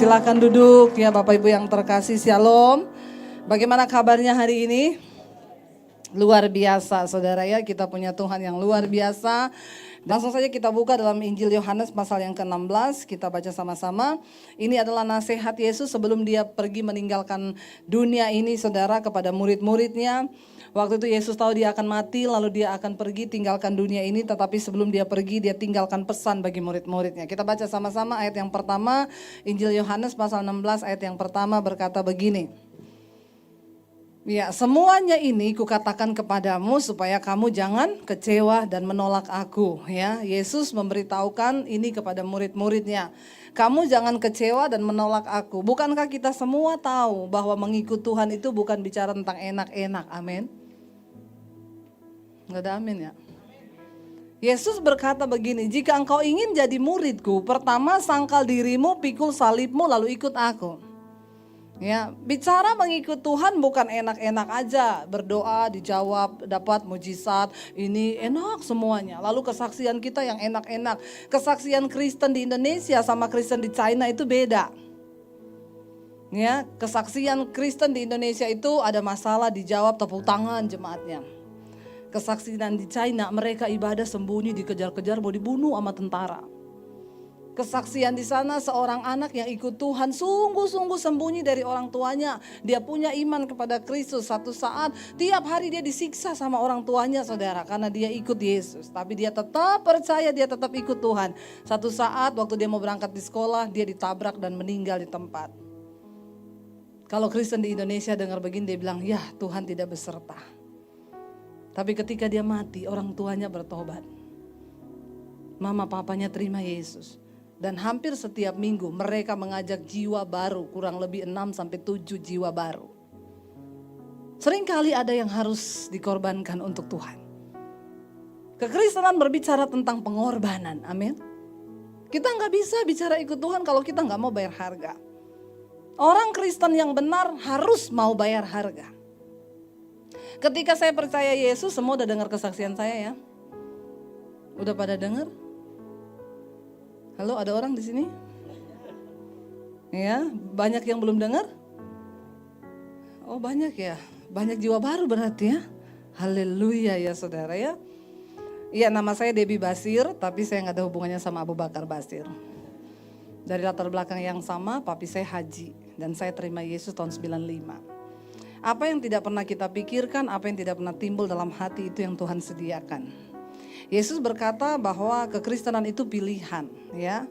Silakan duduk ya Bapak Ibu yang terkasih, Shalom. Bagaimana kabarnya hari ini? Luar biasa saudara ya, kita punya Tuhan yang luar biasa. Langsung saja kita buka dalam Injil Yohanes pasal yang ke-16, kita baca sama-sama. Ini adalah nasihat Yesus sebelum dia pergi meninggalkan dunia ini saudara kepada murid-muridnya. Waktu itu Yesus tahu dia akan mati, lalu dia akan pergi tinggalkan dunia ini. Tetapi sebelum dia pergi, dia tinggalkan pesan bagi murid-muridnya. Kita baca sama-sama ayat yang pertama, Injil Yohanes pasal 16 ayat yang pertama berkata begini. Ya, semuanya ini kukatakan kepadamu supaya kamu jangan kecewa dan menolak aku. Ya, Yesus memberitahukan ini kepada murid-muridnya. Kamu jangan kecewa dan menolak aku. Bukankah kita semua tahu bahwa mengikut Tuhan itu bukan bicara tentang enak-enak, amin? Nggak ada amin ya. Yesus berkata begini, jika engkau ingin jadi muridku, pertama sangkal dirimu, pikul salibmu, lalu ikut aku. Ya, bicara mengikut Tuhan bukan enak-enak aja, berdoa dijawab, dapat mujizat, ini enak semuanya. Lalu kesaksian kita yang enak-enak. Kesaksian Kristen di Indonesia sama Kristen di China itu beda. Ya, kesaksian Kristen di Indonesia itu ada masalah dijawab tepuk tangan jemaatnya. Kesaksian di China mereka ibadah sembunyi, dikejar-kejar, mau dibunuh sama tentara. Kesaksian di sana seorang anak yang ikut Tuhan sungguh-sungguh sembunyi dari orang tuanya. Dia punya iman kepada Kristus. Satu saat tiap hari dia disiksa sama orang tuanya saudara karena dia ikut Yesus. Tapi dia tetap percaya, dia tetap ikut Tuhan. Satu saat waktu dia mau berangkat di sekolah dia ditabrak dan meninggal di tempat. Kalau Kristen di Indonesia dengar begini dia bilang ya Tuhan tidak beserta. Tapi ketika dia mati orang tuanya bertobat. Mama papanya terima Yesus. Dan hampir setiap minggu mereka mengajak jiwa baru, kurang lebih 6-7 jiwa baru. Seringkali ada yang harus dikorbankan untuk Tuhan. Kekristenan berbicara tentang pengorbanan, amin. Kita nggak bisa bicara ikut Tuhan kalau kita nggak mau bayar harga. Orang Kristen yang benar harus mau bayar harga. Ketika saya percaya Yesus, semua udah dengar kesaksian saya ya. Udah pada dengar? Halo, ada orang di sini? Ya, banyak yang belum dengar? Oh, banyak ya. Banyak jiwa baru berarti ya. Haleluya ya saudara ya. Iya, nama saya Debbie Basir, tapi saya nggak ada hubungannya sama Abu Bakar Basir. Dari latar belakang yang sama, papi saya haji dan saya terima Yesus tahun 95. Apa yang tidak pernah kita pikirkan, apa yang tidak pernah timbul dalam hati itu yang Tuhan sediakan. Yesus berkata bahwa kekristenan itu pilihan, ya.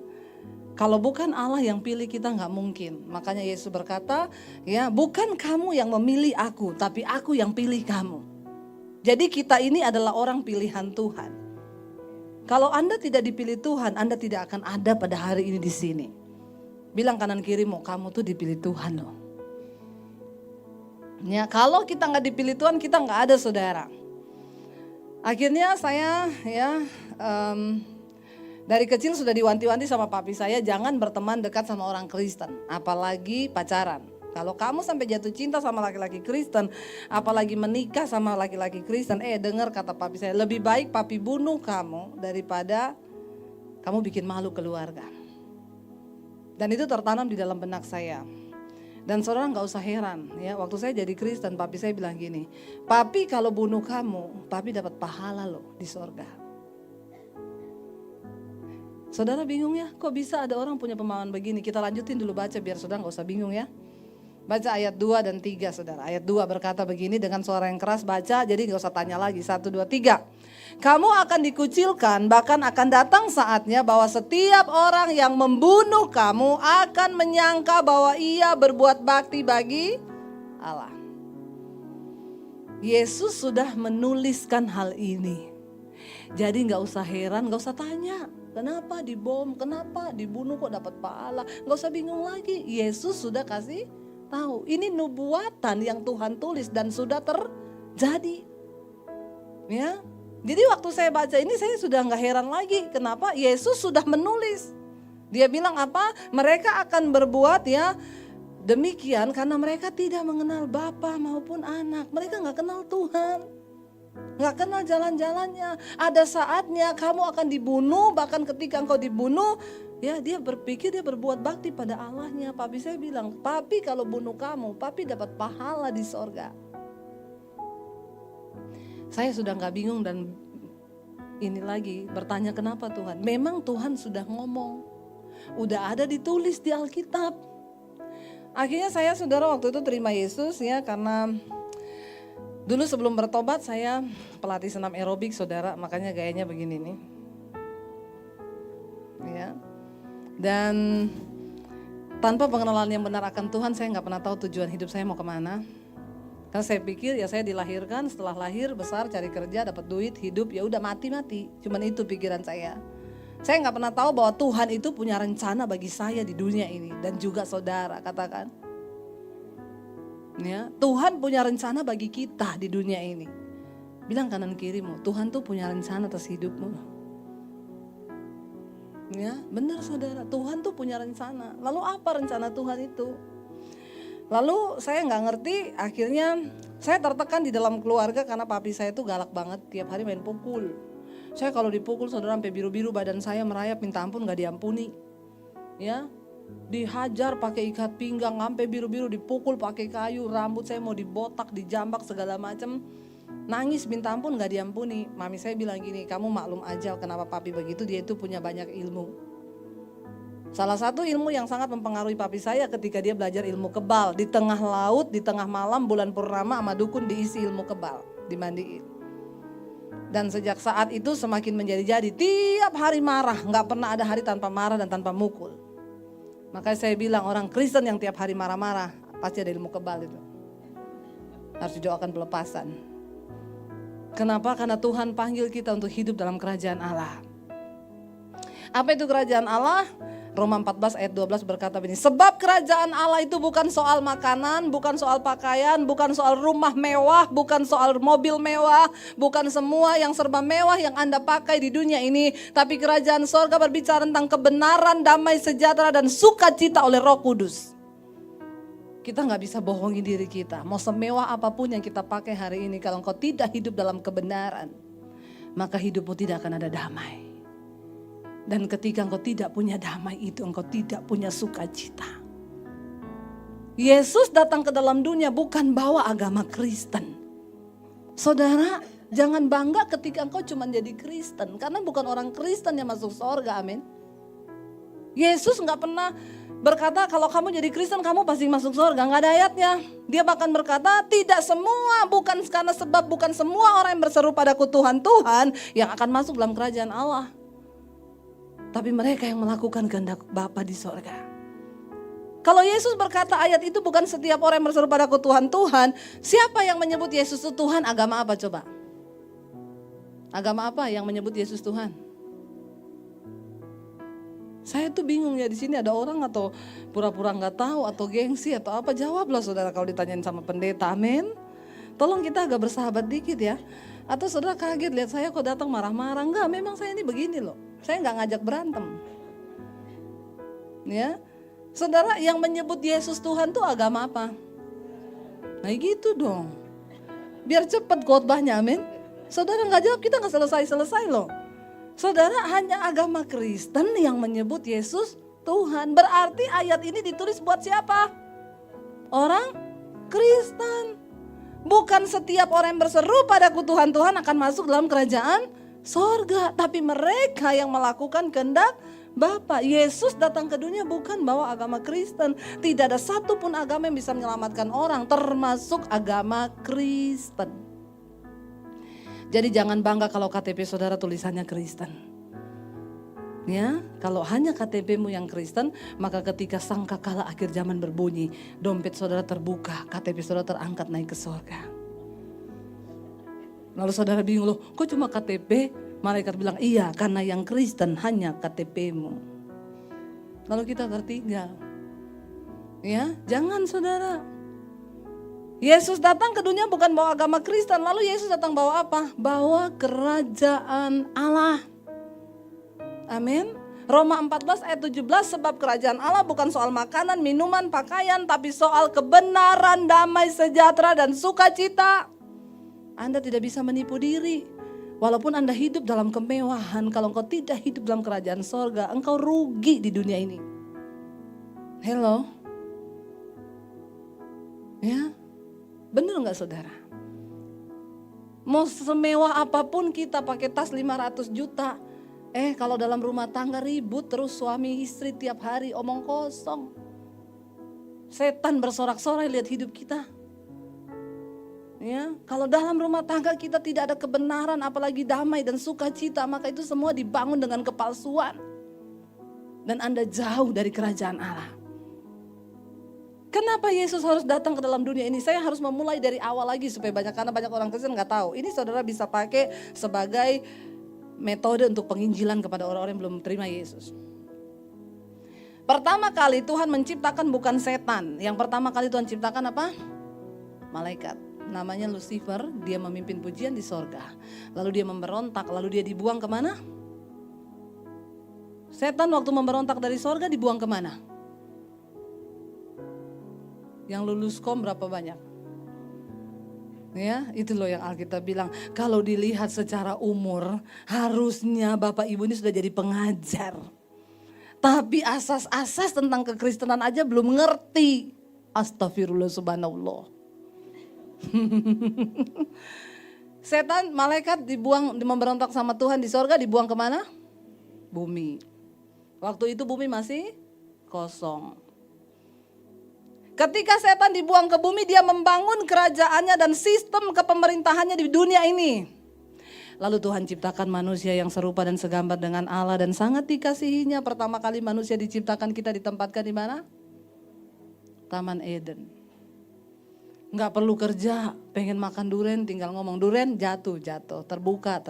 Kalau bukan Allah yang pilih kita nggak mungkin. Makanya Yesus berkata, ya bukan kamu yang memilih aku, tapi aku yang pilih kamu. Jadi kita ini adalah orang pilihan Tuhan. Kalau Anda tidak dipilih Tuhan, Anda tidak akan ada pada hari ini di sini. Bilang kanan kirimu, kamu tuh dipilih Tuhan loh. Ya, kalau kita nggak dipilih Tuhan, kita nggak ada saudara. Akhirnya saya ya dari kecil sudah diwanti-wanti sama papi saya jangan berteman dekat sama orang Kristen, apalagi pacaran. Kalau kamu sampai jatuh cinta sama laki-laki Kristen, apalagi menikah sama laki-laki Kristen, dengar kata papi saya, lebih baik papi bunuh kamu daripada kamu bikin malu keluarga. Dan itu tertanam di dalam benak saya. Dan saudara gak usah heran ya, waktu saya jadi Kristen papi saya bilang gini, papi kalau bunuh kamu, papi dapat pahala loh di sorga. Saudara bingung ya, kok bisa ada orang punya pemahaman begini? Kita lanjutin dulu baca biar saudara gak usah bingung ya. Baca ayat 2 dan 3 saudara. Ayat 2 berkata begini dengan suara yang keras, baca jadi gak usah tanya lagi. 1, 2, 3. Kamu akan dikucilkan, bahkan akan datang saatnya bahwa setiap orang yang membunuh kamu akan menyangka bahwa ia berbuat bakti bagi Allah. Yesus sudah menuliskan hal ini. Jadi gak usah heran, gak usah tanya. Kenapa dibom, kenapa dibunuh kok dapat pahala. Gak usah bingung lagi, Yesus sudah kasih tahu. Ini nubuatan yang Tuhan tulis dan sudah terjadi. Ya. Jadi waktu saya baca ini saya sudah gak heran lagi. Kenapa? Yesus sudah menulis. Dia bilang apa? Mereka akan berbuat ya demikian karena mereka tidak mengenal Bapa maupun anak. Mereka gak kenal Tuhan. Gak kenal jalan-jalannya. Ada saatnya kamu akan dibunuh. Bahkan ketika engkau dibunuh Ya, dia berpikir dia berbuat bakti pada Allahnya. Papi saya bilang, papi kalau bunuh kamu, papi dapat pahala di sorga. Saya sudah gak bingung dan ini lagi bertanya kenapa Tuhan. Memang Tuhan sudah ngomong, udah ada ditulis di Alkitab. Akhirnya saya saudara waktu itu terima Yesus ya, karena dulu sebelum bertobat saya pelatih senam aerobik saudara, makanya gayanya begini nih. Ya. Dan tanpa pengenalan yang benar akan Tuhan, saya gak pernah tahu tujuan hidup saya mau kemana. Karena saya pikir ya saya dilahirkan, setelah lahir besar cari kerja, dapat duit, hidup, ya udah mati-mati. Cuman itu pikiran saya. Saya nggak pernah tahu bahwa Tuhan itu punya rencana bagi saya di dunia ini dan juga saudara, katakan. Ya, Tuhan punya rencana bagi kita di dunia ini. Bilang kanan kirimu, Tuhan tuh punya rencana atas hidupmu. Ya, benar saudara, Tuhan tuh punya rencana. Lalu apa rencana Tuhan itu? Lalu saya nggak ngerti, akhirnya saya tertekan di dalam keluarga karena papi saya tuh galak banget, tiap hari main pukul. Saya kalau dipukul saudara sampai biru-biru, badan saya merayap minta ampun nggak diampuni. Ya, dihajar pakai ikat pinggang sampai biru-biru, dipukul pakai kayu, rambut saya mau dibotak, dijambak segala macam. Nangis minta ampun nggak diampuni. Mami saya bilang gini, kamu maklum aja kenapa papi begitu, dia itu punya banyak ilmu. Salah satu ilmu yang sangat mempengaruhi papi saya ketika dia belajar ilmu kebal. Di tengah laut, di tengah malam, bulan purnama sama dukun diisi ilmu kebal, dimandiin. Dan sejak saat itu semakin menjadi-jadi, tiap hari marah, gak pernah ada hari tanpa marah dan tanpa mukul. Makanya saya bilang orang Kristen yang tiap hari marah-marah, pasti ada ilmu kebal itu. Harus didoakan pelepasan. Kenapa? Karena Tuhan panggil kita untuk hidup dalam kerajaan Allah. Apa itu kerajaan Allah? Roma 14 ayat 12 berkata begini, sebab kerajaan Allah itu bukan soal makanan, bukan soal pakaian, bukan soal rumah mewah, bukan soal mobil mewah, bukan semua yang serba mewah yang Anda pakai di dunia ini, tapi kerajaan sorga berbicara tentang kebenaran, damai sejahtera dan sukacita oleh Roh Kudus. Kita gak bisa bohongin diri kita, mau semewah apapun yang kita pakai hari ini, kalau engkau tidak hidup dalam kebenaran, maka hidupmu tidak akan ada damai. Dan ketika engkau tidak punya damai itu, engkau tidak punya sukacita. Yesus datang ke dalam dunia bukan bawa agama Kristen. Saudara, jangan bangga ketika engkau cuma jadi Kristen. Karena bukan orang Kristen yang masuk surga, amin. Yesus gak pernah berkata kalau kamu jadi Kristen kamu pasti masuk surga. Gak ada ayatnya. Dia bahkan berkata tidak semua, bukan karena sebab bukan semua orang yang berseru padaku Tuhan, Tuhan yang akan masuk dalam kerajaan Allah. Tapi mereka yang melakukan kehendak Bapa di sorga. Kalau Yesus berkata ayat itu bukan setiap orang yang berseru padaku Tuhan, Tuhan. Siapa yang menyebut Yesus itu Tuhan? Agama apa coba? Agama apa yang menyebut Yesus Tuhan? Saya tuh bingung ya, di sini ada orang atau pura-pura nggak tahu atau gengsi atau apa. Jawablah saudara kalau ditanyain sama pendeta, amin. Tolong kita agak bersahabat dikit ya. Atau saudara kaget lihat saya kok datang marah-marah. Enggak, memang saya ini begini loh. Saya nggak ngajak berantem. Ya, saudara yang menyebut Yesus Tuhan tuh agama apa? Nah gitu dong. Biar cepat khotbahnya, amin. Saudara nggak jawab kita nggak selesai-selesai loh. Saudara hanya agama Kristen yang menyebut Yesus Tuhan. Berarti ayat ini ditulis buat siapa? Orang Kristen. Bukan setiap orang yang berseru padaku Tuhan, Tuhan akan masuk dalam kerajaan sorga. Tapi mereka yang melakukan kehendak Bapa. Yesus datang ke dunia bukan bawa agama Kristen. Tidak ada satupun agama yang bisa menyelamatkan orang, termasuk agama Kristen. Jadi jangan bangga kalau KTP saudara tulisannya Kristen. Ya, kalau hanya KTP-mu yang Kristen, maka ketika sangkakala akhir zaman berbunyi, dompet saudara terbuka, KTP saudara terangkat naik ke surga. Lalu saudara bingung, loh kok cuma KTP? Malaikat bilang, iya karena yang Kristen hanya KTP-mu. Lalu kita tertinggal. Ya, jangan saudara. Yesus datang ke dunia bukan bawa agama Kristen, lalu Yesus datang bawa apa? Bawa kerajaan Allah. Amin. Roma 14 ayat 17, sebab kerajaan Allah bukan soal makanan, minuman, pakaian, tapi soal kebenaran, damai sejahtera dan sukacita. Anda tidak bisa menipu diri. Walaupun Anda hidup dalam kemewahan, kalau engkau tidak hidup dalam kerajaan sorga, engkau rugi di dunia ini. Hello? Ya, benar nggak saudara? Mau semewah apapun kita pakai tas 500 juta. Kalau dalam rumah tangga ribut terus suami istri tiap hari omong kosong. Setan bersorak-sorai lihat hidup kita. Ya, kalau dalam rumah tangga kita tidak ada kebenaran, apalagi damai dan sukacita, maka itu semua dibangun dengan kepalsuan. Dan Anda jauh dari kerajaan Allah. Kenapa Yesus harus datang ke dalam dunia ini? Saya harus memulai dari awal lagi karena banyak orang Kristen nggak tahu. Ini saudara bisa pakai sebagai metode untuk penginjilan kepada orang-orang yang belum terima Yesus. Pertama kali Tuhan menciptakan bukan setan. Yang pertama kali Tuhan ciptakan apa? Malaikat. Namanya Lucifer, dia memimpin pujian di sorga. Lalu dia memberontak, lalu dia dibuang kemana? Setan waktu memberontak dari sorga dibuang kemana? Yang lulus kom berapa banyak? Ya, itu loh yang Alkitab bilang. Kalau dilihat secara umur, harusnya Bapak Ibu ini sudah jadi pengajar. Tapi asas-asas tentang kekristenan aja belum ngerti. Astagfirullah subhanallah. Setan, malaikat dibuang, memberontak sama Tuhan di sorga, dibuang kemana? Bumi. Waktu itu bumi masih kosong. Ketika setan dibuang ke bumi, dia membangun kerajaannya dan sistem kepemerintahannya di dunia ini. Lalu Tuhan ciptakan manusia yang serupa dan segambar dengan Allah dan sangat dikasihinya. Pertama kali manusia diciptakan, kita ditempatkan di mana? Taman Eden. Nggak perlu kerja, pengen makan durian, tinggal ngomong durian jatuh, terbuka,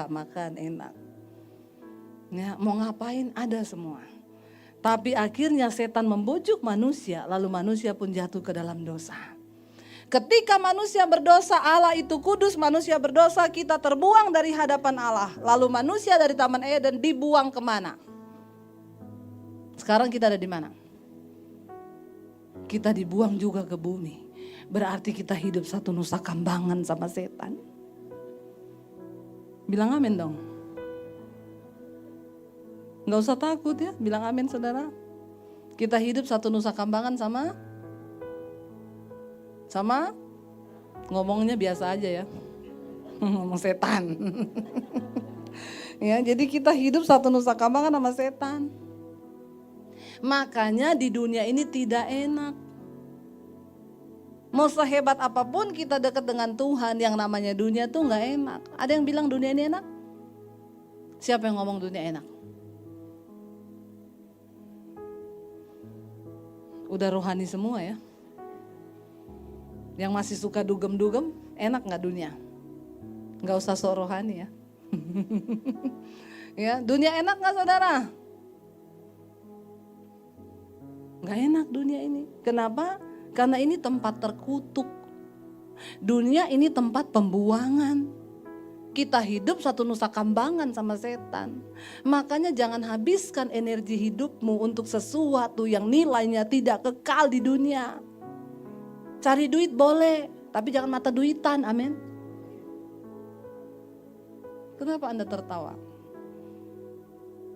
makan enak. Ya, mau ngapain ada semua. Tapi akhirnya setan membujuk manusia, lalu manusia pun jatuh ke dalam dosa. Ketika manusia berdosa, Allah itu kudus, manusia berdosa, kita terbuang dari hadapan Allah. Lalu manusia dari Taman Eden dibuang kemana? Sekarang kita ada di mana? Kita dibuang juga ke bumi. Berarti kita hidup satu nusa kambangan sama setan. Bilang amin dong. Gak usah takut ya, bilang amin saudara. Kita hidup satu nusa kambangan sama ngomongnya biasa aja ya. Ngomong setan. Ya, jadi kita hidup satu nusa kambangan sama setan. Makanya di dunia ini tidak enak. Mau sehebat apapun kita dekat dengan Tuhan, yang namanya dunia tuh gak enak. Ada yang bilang dunia ini enak? Siapa yang ngomong dunia enak? Udah rohani semua ya. Yang masih suka dugem-dugem, enak gak dunia? Gak usah sok rohani ya. Ya, dunia enak gak saudara? Gak enak dunia ini. Kenapa? Karena ini tempat terkutuk. Dunia ini tempat pembuangan. Kita hidup satu nusa kambangan sama setan. Makanya jangan habiskan energi hidupmu untuk sesuatu yang nilainya tidak kekal di dunia. Cari duit boleh, tapi jangan mata duitan, amin. Kenapa Anda tertawa?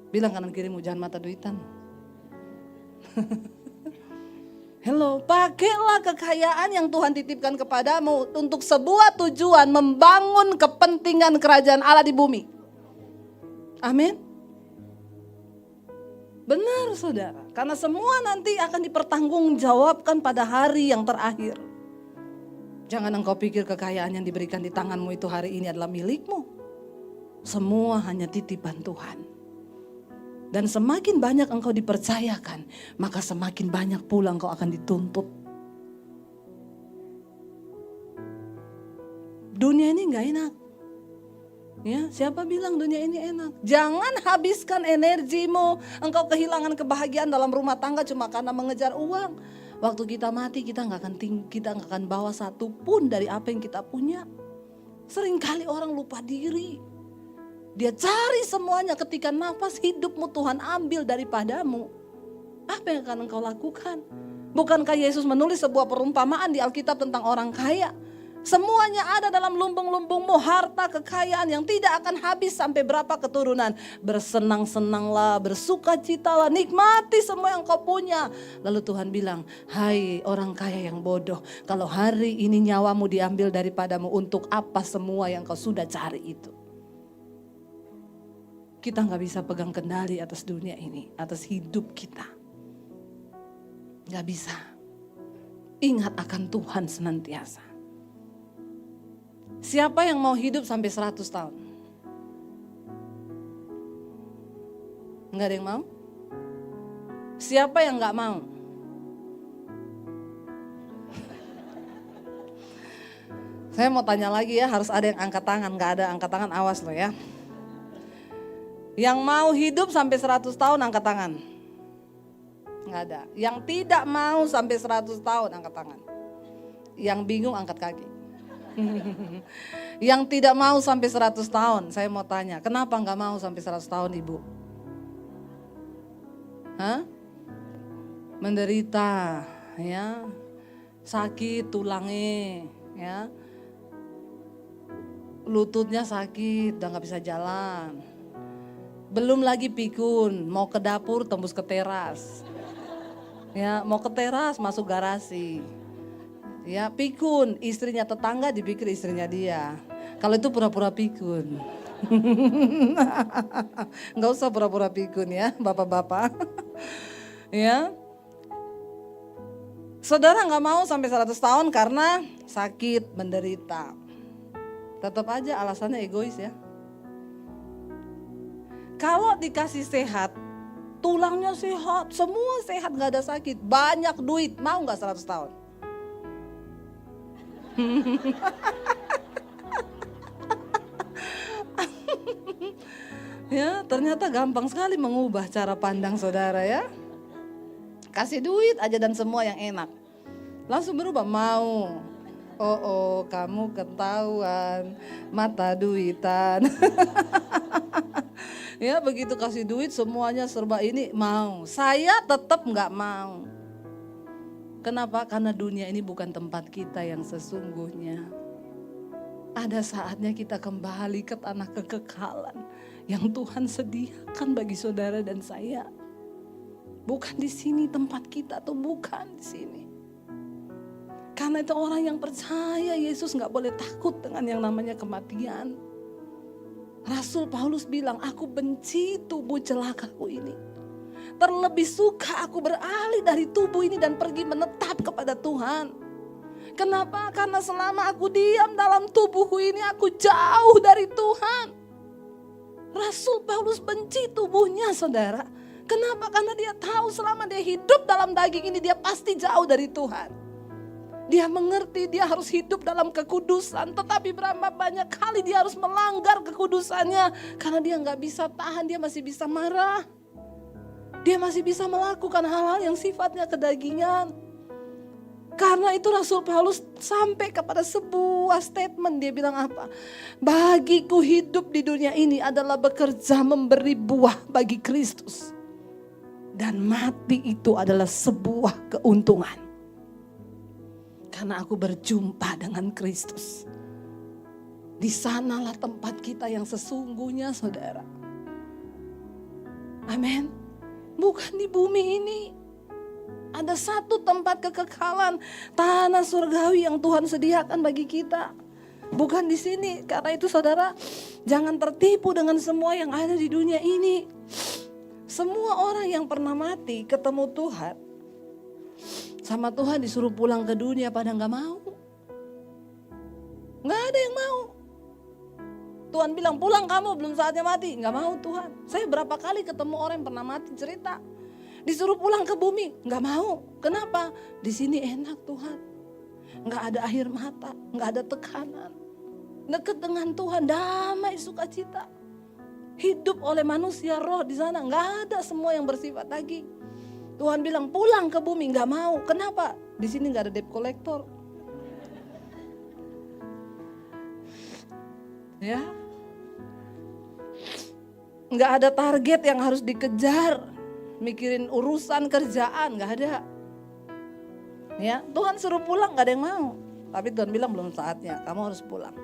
Bilang kanan kirimu, jangan mata duitan. Hello, pakailah kekayaan yang Tuhan titipkan kepadamu untuk sebuah tujuan membangun kepentingan kerajaan Allah di bumi. Amin. Benar saudara, karena semua nanti akan dipertanggungjawabkan pada hari yang terakhir. Jangan engkau pikir kekayaan yang diberikan di tanganmu itu hari ini adalah milikmu. Semua hanya titipan Tuhan. Dan semakin banyak engkau dipercayakan, maka semakin banyak pula engkau akan dituntut. Dunia ini gak enak. Ya, siapa bilang dunia ini enak? Jangan habiskan energimu, engkau kehilangan kebahagiaan dalam rumah tangga cuma karena mengejar uang. Waktu kita mati kita gak akan bawa satu pun dari apa yang kita punya. Seringkali orang lupa diri. Dia cari semuanya, ketika nafas hidupmu Tuhan ambil daripadamu. Apa yang akan engkau lakukan? Bukankah Yesus menulis sebuah perumpamaan di Alkitab tentang orang kaya? Semuanya ada dalam lumbung-lumbungmu, harta, kekayaan yang tidak akan habis sampai berapa keturunan. Bersenang-senanglah, bersukacitalah, nikmati semua yang kau punya. Lalu Tuhan bilang, hai orang kaya yang bodoh, kalau hari ini nyawamu diambil daripadamu, untuk apa semua yang kau sudah cari itu? Kita gak bisa pegang kendali atas dunia ini, atas hidup kita. Gak bisa. Ingat akan Tuhan senantiasa. Siapa yang mau hidup sampai 100 tahun? Enggak ada yang mau? Siapa yang enggak mau? Saya mau tanya lagi ya, harus ada yang angkat tangan. Enggak ada angkat tangan, awas loh ya. Yang mau hidup sampai 100 tahun angkat tangan. Enggak ada. Yang tidak mau sampai 100 tahun angkat tangan. Yang bingung angkat kaki. Yang tidak mau sampai 100 tahun, saya mau tanya, kenapa nggak mau sampai 100 tahun ibu? Hah? Menderita, ya, sakit tulangnya, ya, lututnya sakit, udah nggak bisa jalan. Belum lagi pikun, mau ke dapur tembus ke teras, ya, mau ke teras masuk garasi. Ya, pikun, istrinya tetangga dipikir istrinya dia. Kalau itu pura-pura pikun. Enggak usah pura-pura pikun ya, bapak-bapak. Ya. Saudara nggak mau sampai 100 tahun karena sakit, menderita. Tetap aja alasannya egois ya. Kalau dikasih sehat, tulangnya sehat, semua sehat, nggak ada sakit, banyak duit, mau nggak 100 tahun? Ya, ternyata gampang sekali mengubah cara pandang saudara ya. Kasih duit aja dan semua yang enak. Langsung berubah, mau. Oh, kamu ketahuan mata duitan. Ya, begitu kasih duit semuanya serba ini mau. Saya tetap nggak mau. Kenapa? Karena dunia ini bukan tempat kita yang sesungguhnya. Ada saatnya kita kembali ke tanah kekekalan yang Tuhan sediakan bagi saudara dan saya. Bukan di sini tempat kita, atau bukan di sini. Karena itu orang yang percaya Yesus gak boleh takut dengan yang namanya kematian. Rasul Paulus bilang, aku benci tubuh celakaku ini. Terlebih suka aku beralih dari tubuh ini dan pergi menetap kepada Tuhan. Kenapa? Karena selama aku diam dalam tubuhku ini, aku jauh dari Tuhan. Rasul Paulus benci tubuhnya, saudara. Kenapa? Karena dia tahu selama dia hidup dalam daging ini, dia pasti jauh dari Tuhan. Dia mengerti dia harus hidup dalam kekudusan, tetapi berapa banyak kali dia harus melanggar kekudusannya. Karena dia gak bisa tahan, dia masih bisa marah. Dia masih bisa melakukan hal-hal yang sifatnya kedagingan. Karena itu Rasul Paulus sampai kepada sebuah statement, dia bilang apa? Bagiku hidup di dunia ini adalah bekerja memberi buah bagi Kristus. Dan mati itu adalah sebuah keuntungan. Karena aku berjumpa dengan Kristus. Di sanalah tempat kita yang sesungguhnya, saudara. Amin. Bukan di bumi ini. Ada satu tempat kekekalan, tanah surgawi yang Tuhan sediakan bagi kita. Bukan di sini. Karena itu saudara, jangan tertipu dengan semua yang ada di dunia ini. Semua orang yang pernah mati ketemu Tuhan, sama Tuhan disuruh pulang ke dunia pada gak mau. Gak ada yang mau. Tuhan bilang pulang kamu, belum saatnya mati. Gak mau Tuhan. Saya berapa kali ketemu orang yang pernah mati cerita. Disuruh pulang ke bumi, gak mau. Kenapa? Di sini enak Tuhan. Gak ada air mata, gak ada tekanan. Dekat dengan Tuhan, damai, sukacita. Hidup oleh manusia roh di sana, gak ada semua yang bersifat daging. Tuhan bilang pulang ke bumi, gak mau. Kenapa? Di sini gak ada debt collector. Ya, nggak ada target yang harus dikejar, mikirin urusan kerjaan, nggak ada. Ya, Tuhan suruh pulang nggak ada yang mau. Tapi Tuhan bilang belum saatnya, kamu harus pulang.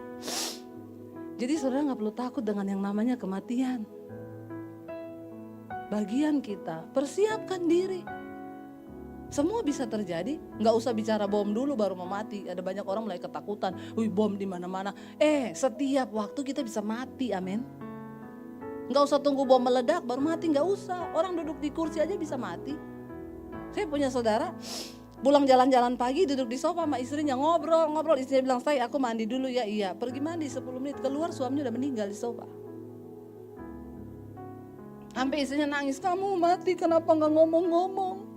Jadi saudara gak perlu takut dengan yang namanya kematian. Bagian kita, persiapkan diri. Semua bisa terjadi, nggak usah bicara bom dulu baru mau mati. Ada banyak orang mulai ketakutan, wih bom di mana-mana. Setiap waktu kita bisa mati, amin. Nggak usah tunggu bom meledak baru mati, nggak usah. Orang duduk di kursi aja bisa mati. Saya punya saudara, pulang jalan-jalan pagi duduk di sofa sama istrinya ngobrol. Istrinya bilang, "Say, aku mandi dulu ya." Iya, pergi mandi 10 menit, keluar suaminya udah meninggal di sofa. Sampai istrinya nangis, "Kamu mati kenapa nggak ngomong-ngomong?"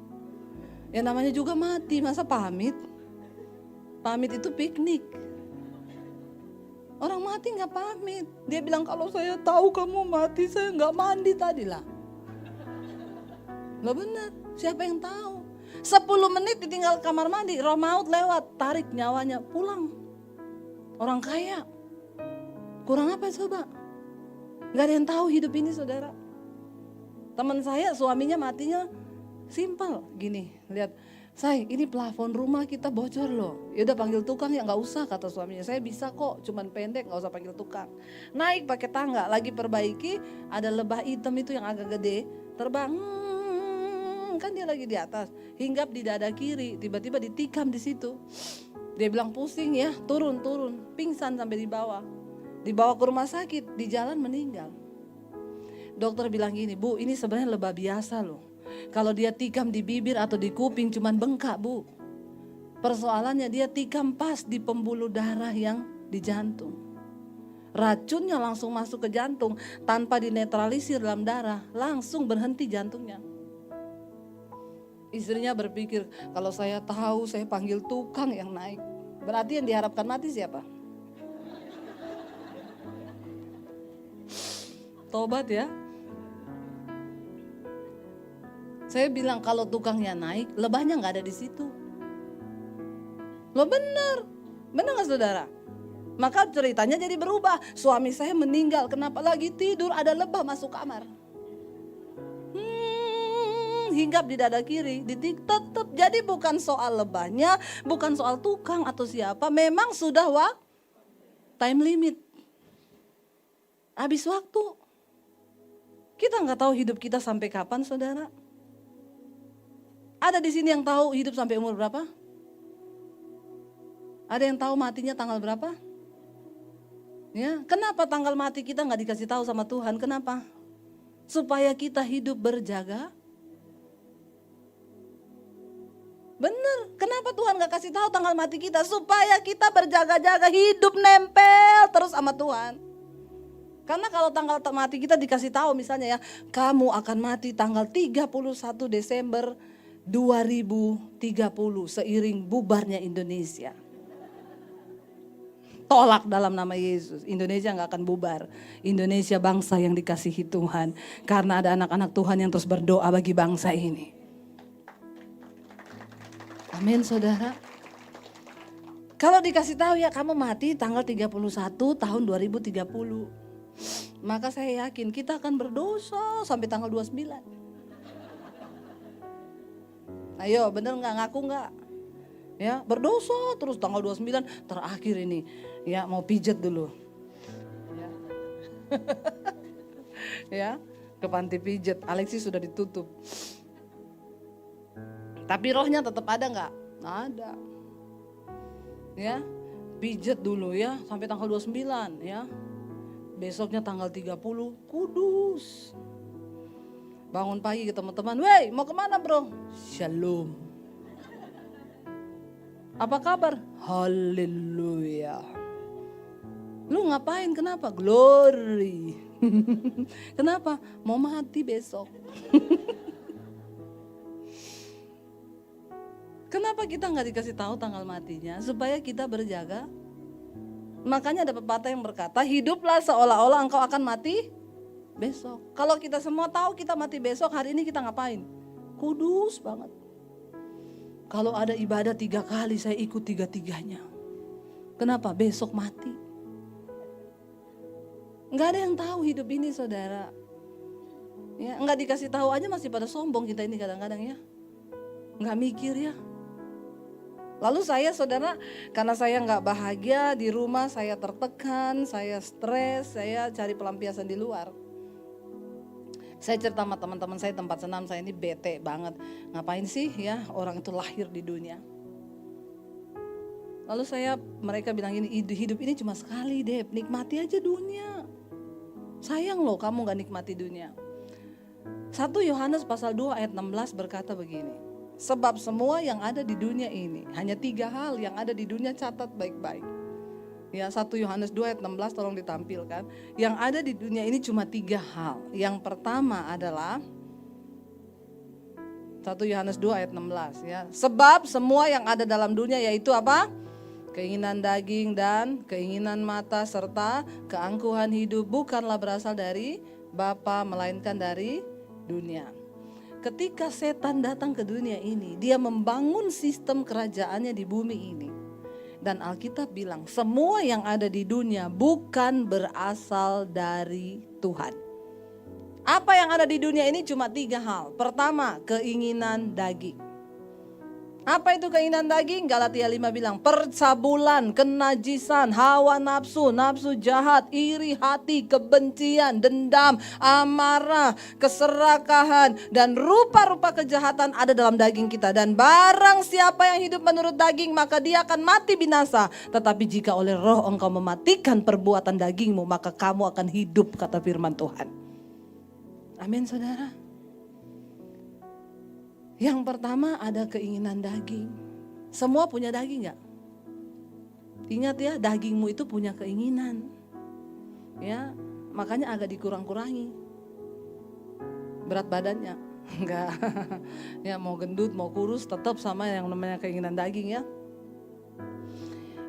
Ya namanya juga mati, masa pamit? Pamit itu piknik. Orang mati gak pamit. Dia bilang, "Kalau saya tahu kamu mati, saya gak mandi tadi lah." Gak benar, siapa yang tahu? 10 menit ditinggal kamar mandi, roh maut lewat, tarik nyawanya, pulang. Orang kaya. Kurang apa coba? Gak ada yang tahu hidup ini saudara. Teman saya suaminya matinya simpel gini, lihat, "Say, ini plafon rumah kita bocor loh." Ya udah panggil tukang ya, nggak usah kata suaminya. "Saya bisa kok, cuman pendek, nggak usah panggil tukang." Naik pakai tangga, lagi perbaiki, ada lebah hitam itu yang agak gede, terbang, kan dia lagi di atas, hinggap di dada kiri, tiba-tiba ditikam di situ. Dia bilang pusing ya, turun, pingsan sampai di bawah, dibawa ke rumah sakit, di jalan meninggal. Dokter bilang gini, "Bu, ini sebenarnya lebah biasa loh. Kalau dia tikam di bibir atau di kuping cuman bengkak, Bu. Persoalannya dia tikam pas di pembuluh darah yang di jantung. Racunnya langsung masuk ke jantung tanpa dinetralisir dalam darah, langsung berhenti jantungnya." Istrinya berpikir, kalau saya tahu saya panggil tukang yang naik. Berarti yang diharapkan mati siapa? Tobat ya. Saya bilang kalau tukangnya naik, lebahnya nggak ada di situ. Loh benar nggak saudara? Maka ceritanya jadi berubah. Suami saya meninggal, kenapa lagi tidur ada lebah masuk kamar. Hinggap di dada kiri, tetap. Jadi bukan soal lebahnya, bukan soal tukang atau siapa. Memang sudah time limit. Habis waktu. Kita nggak tahu hidup kita sampai kapan saudara. Ada di sini yang tahu hidup sampai umur berapa? Ada yang tahu matinya tanggal berapa? Ya, kenapa tanggal mati kita nggak dikasih tahu sama Tuhan? Kenapa? Supaya kita hidup berjaga. Bener, kenapa Tuhan nggak kasih tahu tanggal mati kita? Supaya kita berjaga-jaga, hidup nempel terus sama Tuhan. Karena kalau tanggal mati kita dikasih tahu misalnya ya, kamu akan mati tanggal 31 Desember 2030 seiring bubarnya Indonesia. Tolak dalam nama Yesus, Indonesia gak akan bubar. Indonesia bangsa yang dikasihi Tuhan. Karena ada anak-anak Tuhan yang terus berdoa bagi bangsa ini. Amin saudara. Kalau dikasih tahu ya kamu mati tanggal 31 tahun 2030. Maka saya yakin kita akan berdosa sampai tanggal 29. Ayo bener gak, ngaku gak? Ya berdosa terus tanggal 29 terakhir ini. Ya mau pijet dulu. Ya, ya ke panti pijet, Alexi sudah ditutup. Tapi rohnya tetap ada gak? Ada. Ya pijet dulu ya sampai tanggal 29 ya. Besoknya tanggal 30 kudus. Bangun pagi ke teman-teman, "Wey, mau kemana bro?" "Shalom." "Apa kabar?" "Haleluya." "Lu ngapain? Kenapa?" "Glory." "Kenapa?" "Mau mati besok." Kenapa kita nggak dikasih tahu tanggal matinya? Supaya kita berjaga. Makanya ada pepatah yang berkata, hiduplah seolah-olah engkau akan mati besok. Kalau kita semua tahu kita mati besok, hari ini kita ngapain? Kudus banget. Kalau ada ibadah 3 kali, saya ikut 3-3-nya. Kenapa? Besok mati. Nggak ada yang tahu hidup ini saudara. Ya, nggak dikasih tahu aja masih pada sombong kita ini kadang-kadang ya. Nggak mikir ya. Lalu saya saudara, karena saya nggak bahagia di rumah, saya tertekan, saya stres, saya cari pelampiasan di luar. Saya cerita sama teman-teman saya tempat senam saya ini bete banget. Ngapain sih ya orang itu lahir di dunia. Lalu mereka bilang gini, hidup ini cuma sekali Dep, nikmati aja dunia. Sayang loh kamu gak nikmati dunia. 1 Yohanes pasal 2 ayat 16 berkata begini. Sebab semua yang ada di dunia ini, hanya 3 hal yang ada di dunia, catat baik-baik. Ya, 1 Yohanes 2 ayat 16 tolong ditampilkan. Yang ada di dunia ini cuma 3 hal. Yang pertama adalah 1 Yohanes 2 ayat 16 ya. Sebab semua yang ada dalam dunia yaitu apa? Keinginan daging dan keinginan mata serta keangkuhan hidup bukanlah berasal dari Bapa melainkan dari dunia. Ketika setan datang ke dunia ini, dia membangun sistem kerajaannya di bumi ini. Dan Alkitab bilang semua yang ada di dunia bukan berasal dari Tuhan. Apa yang ada di dunia ini cuma 3 hal. Pertama, keinginan daging. Apa itu keinginan daging? Galatia 5 bilang percabulan, kenajisan, hawa nafsu, nafsu jahat, iri hati, kebencian, dendam, amarah, keserakahan, dan rupa-rupa kejahatan ada dalam daging kita. Dan barang siapa yang hidup menurut daging maka dia akan mati binasa. Tetapi jika oleh roh engkau mematikan perbuatan dagingmu maka kamu akan hidup, kata firman Tuhan. Amin saudara. Yang pertama ada keinginan daging. Semua punya daging gak? Ingat ya, dagingmu itu punya keinginan. Ya, makanya agak dikurang-kurangi berat badannya. Enggak. Ya, mau gendut, mau kurus tetap sama yang namanya keinginan daging ya.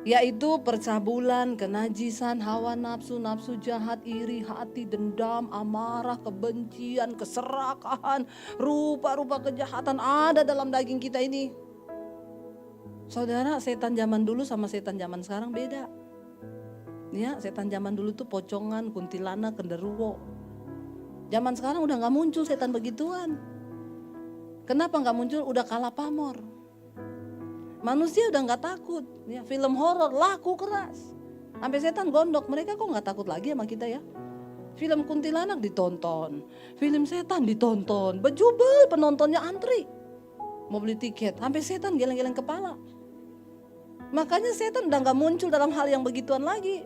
Yaitu percabulan, kenajisan, hawa nafsu, nafsu jahat, iri hati, dendam, amarah, kebencian, keserakahan, rupa-rupa kejahatan ada dalam daging kita ini. Saudara, setan zaman dulu sama setan zaman sekarang beda. Ya, setan zaman dulu tuh pocongan, kuntilanak, genderuwo. Zaman sekarang udah gak muncul setan begituan. Kenapa gak muncul? Udah kalah pamor. Manusia udah gak takut ya, film horor laku keras. Sampai setan gondok, mereka kok gak takut lagi sama kita ya. Film kuntilanak ditonton, film setan ditonton, bejubel penontonnya antri. Mau beli tiket, sampai setan geleng-geleng kepala. Makanya setan udah gak muncul dalam hal yang begituan lagi.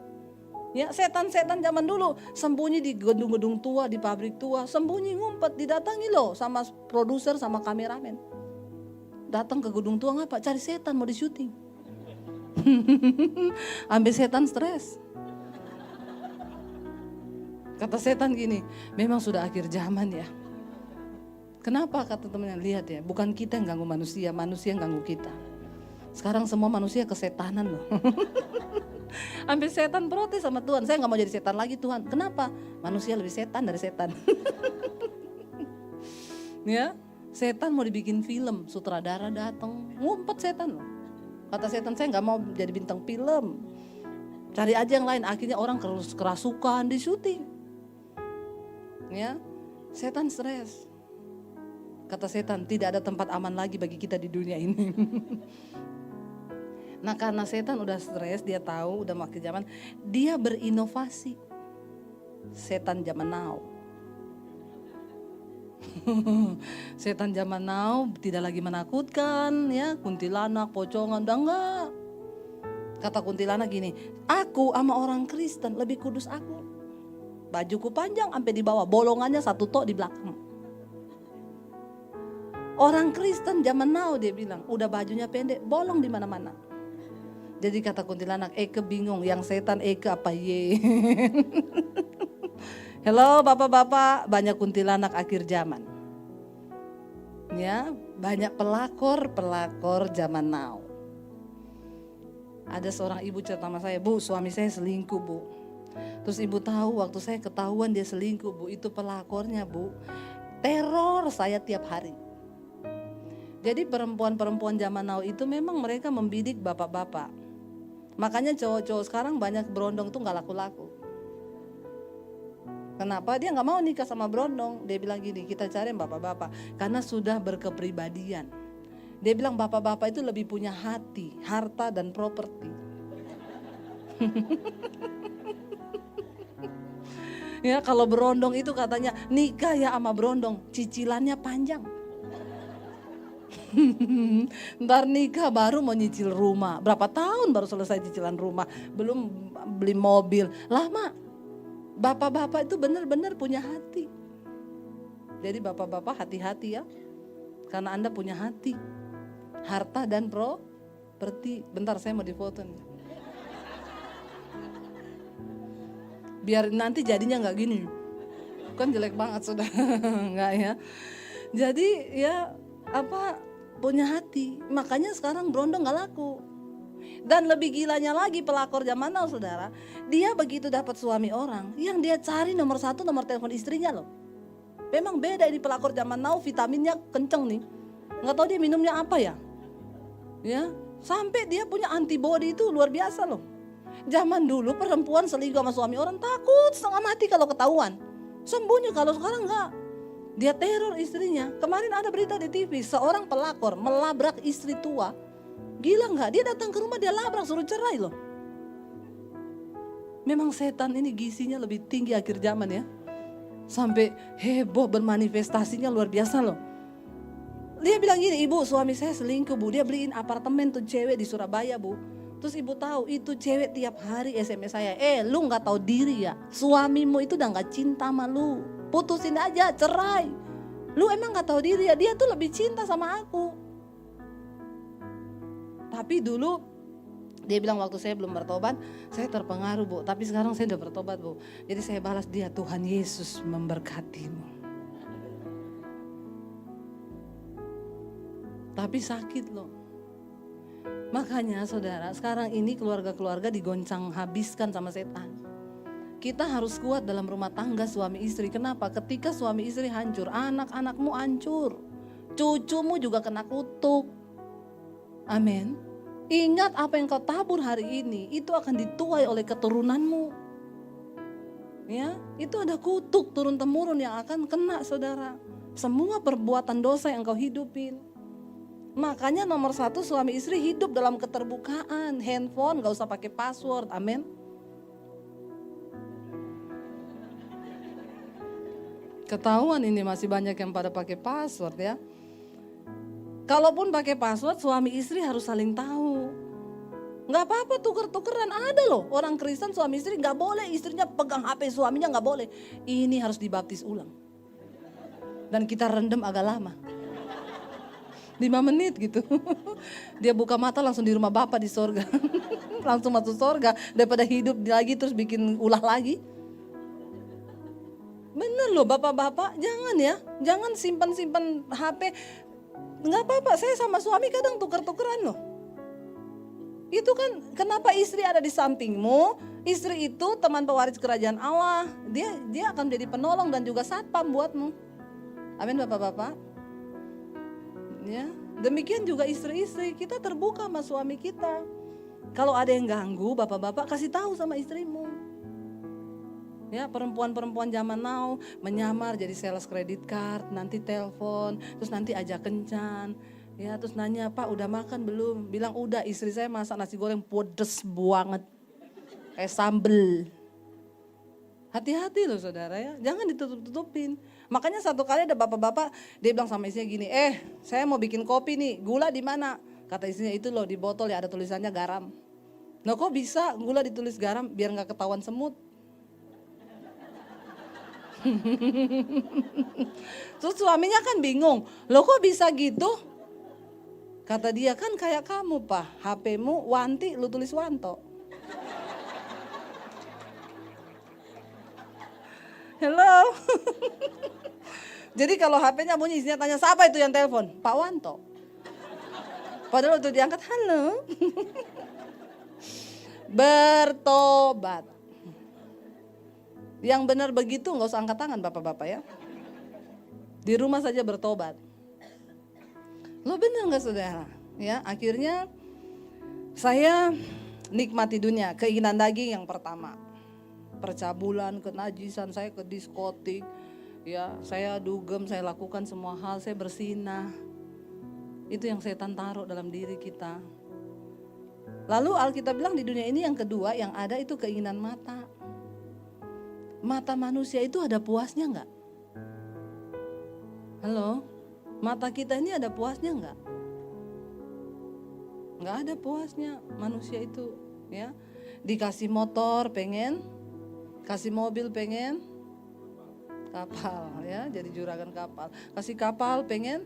Ya, setan-setan zaman dulu sembunyi di gedung-gedung tua, di pabrik tua, sembunyi ngumpet, didatangi loh sama produser sama kameramen. Datang ke gedung tua ngapa? Cari setan mau di syuting. Ambil setan stres. Kata setan gini, memang sudah akhir zaman ya. Kenapa kata temennya? Lihat ya, bukan kita yang ganggu manusia, manusia yang ganggu kita. Sekarang semua manusia kesetanan loh. Ambil setan protes sama Tuhan, saya gak mau jadi setan lagi Tuhan. Kenapa? Manusia lebih setan dari setan. Ya. Setan mau dibikin film, sutradara datang, ngumpet setan loh. Kata setan, saya gak mau jadi bintang film. Cari aja yang lain, akhirnya orang kerasukan di syuting. Ya, setan stres. Kata setan, tidak ada tempat aman lagi bagi kita di dunia ini. Nah karena setan udah stres, dia tahu udah makin zaman, dia berinovasi. Setan zaman now. Setan zaman now tidak lagi menakutkan ya, kuntilanak, pocongan, udah enggak. Kata kuntilanak gini, aku sama orang Kristen lebih kudus aku. Bajuku panjang sampai di bawah, bolongannya 1 tok di belakang. Orang Kristen zaman now dia bilang, udah bajunya pendek, bolong di mana-mana. Jadi kata kuntilanak, Eke bingung, yang setan Eke apa ye? Halo bapak-bapak, banyak kuntilanak akhir zaman. Ya, banyak pelakor zaman now. Ada seorang ibu cerita sama saya, Bu, suami saya selingkuh, Bu. Terus ibu tahu waktu saya ketahuan dia selingkuh, Bu, itu pelakornya, Bu. Teror saya tiap hari. Jadi perempuan-perempuan zaman now itu memang mereka membidik bapak-bapak. Makanya cowok-cowok sekarang banyak berondong tuh gak laku-laku. Kenapa? Dia gak mau nikah sama berondong. Dia bilang gini, kita cari bapak-bapak. Karena sudah berkepribadian. Dia bilang bapak-bapak itu lebih punya hati, harta dan properti. Ya kalau berondong itu katanya nikah ya sama berondong, cicilannya panjang. Ntar nikah baru mau nyicil rumah. Berapa tahun baru selesai cicilan rumah. Belum beli mobil. Lama. Bapak-bapak itu benar-benar punya hati. Jadi bapak-bapak hati-hati ya. Karena Anda punya hati. Harta dan properti. Bentar saya mau difoto nih. Biar nanti jadinya gak gini. Kan jelek banget sudah. Enggak ya. Jadi ya punya hati. Makanya sekarang berondong gak laku. Dan lebih gilanya lagi pelakor zaman now saudara. Dia begitu dapat suami orang, yang dia cari nomor 1 nomor telepon istrinya loh. Memang beda ini pelakor zaman now, vitaminnya kenceng nih. Gak tahu dia minumnya apa ya. Ya, sampai dia punya antibody itu luar biasa loh. Zaman dulu perempuan selingkuh sama suami orang takut setengah mati kalau ketahuan. Sembunyi, kalau sekarang enggak. Dia teror istrinya. Kemarin ada berita di TV, seorang pelakor melabrak istri tua. Gila enggak? Dia datang ke rumah, dia labrak, suruh cerai loh. Memang setan ini gisinya lebih tinggi akhir zaman ya. Sampai heboh bermanifestasinya luar biasa loh. Dia bilang gini, ibu suami saya selingkuh bu. Dia beliin apartemen tuh cewek di Surabaya bu. Terus ibu tahu itu cewek tiap hari SMS saya. Lu gak tahu diri ya, suamimu itu udah gak cinta sama lu. Putusin aja, cerai. Lu emang gak tahu diri ya, dia tuh lebih cinta sama aku. Tapi dulu dia bilang waktu saya belum bertobat, saya terpengaruh bu. Tapi sekarang saya udah bertobat bu. Jadi saya balas dia, Tuhan Yesus memberkatimu. Tapi sakit loh. Makanya saudara, sekarang ini keluarga-keluarga digoncang habiskan sama setan. Kita harus kuat dalam rumah tangga suami istri. Kenapa? Ketika suami istri hancur, anak-anakmu hancur. Cucumu juga kena kutuk. Amin. Ingat apa yang kau tabur hari ini, itu akan dituai oleh keturunanmu. Ya, itu ada kutuk turun-temurun yang akan kena saudara. Semua perbuatan dosa yang kau hidupin. Makanya nomor 1 suami istri hidup dalam keterbukaan. Handphone gak usah pakai password, amin. Ketahuan ini masih banyak yang pada pakai password ya. Kalaupun pakai password suami istri harus saling tahu. Gak apa-apa tuker-tukeran, ada loh orang Kristen suami istri gak boleh istrinya pegang HP suaminya, gak boleh. Ini harus dibaptis ulang. Dan kita rendam agak lama. 5 menit gitu. Dia buka mata langsung di rumah Bapa di sorga. Langsung masuk sorga daripada hidup lagi terus bikin ulah lagi. Bener loh bapak-bapak, jangan ya. Jangan simpan-simpan HP. Nggak apa-apa, saya sama suami kadang tuker-tukeran loh. Itu kan kenapa istri ada di sampingmu. Istri itu teman pewaris kerajaan Allah. Dia akan jadi penolong dan juga satpam buatmu. Amin bapak-bapak. Ya, demikian juga istri-istri, kita terbuka sama suami kita. Kalau ada yang ganggu, bapak-bapak kasih tahu sama istrimu. Ya, perempuan-perempuan zaman now menyamar jadi sales credit card, nanti telepon, terus nanti ajak kencan. Ya, terus nanya, "Pak, udah makan belum?" Bilang, "Udah, istri saya masak nasi goreng pedes banget. Kayak sambel." Hati-hati loh saudara ya, jangan ditutup-tutupin. Makanya satu kali ada bapak-bapak, dia bilang sama istrinya gini, saya mau bikin kopi nih, gula di mana? Kata istrinya, itu loh di botol ya ada tulisannya garam. Nah kok bisa gula ditulis garam biar gak ketahuan semut? Terus suaminya kan bingung, loh kok bisa gitu? Kata dia, kan kayak kamu Pak, HP-mu Wanti lu tulis Wanto. Hello. Jadi kalau HP-nya bunyi isinya tanya, siapa itu yang telepon? Pak Wanto. Padahal waktu diangkat, halo. Bertobat. Yang benar begitu gak usah angkat tangan bapak-bapak ya. Di rumah saja bertobat. Lo benar gak saudara? Ya, akhirnya saya nikmati dunia, keinginan daging yang pertama. Percabulan, kenajisan, saya ke diskotik, ya saya dugem, saya lakukan semua hal, saya bersinah. Itu yang setan taruh dalam diri kita. Lalu Alkitab bilang di dunia ini yang kedua yang ada itu keinginan mata. Mata manusia itu ada puasnya enggak? Halo? Mata kita ini ada puasnya enggak? Enggak ada puasnya manusia itu, ya. Dikasih motor pengen, kasih mobil pengen, kapal, ya, jadi juragan kapal. Kasih kapal pengen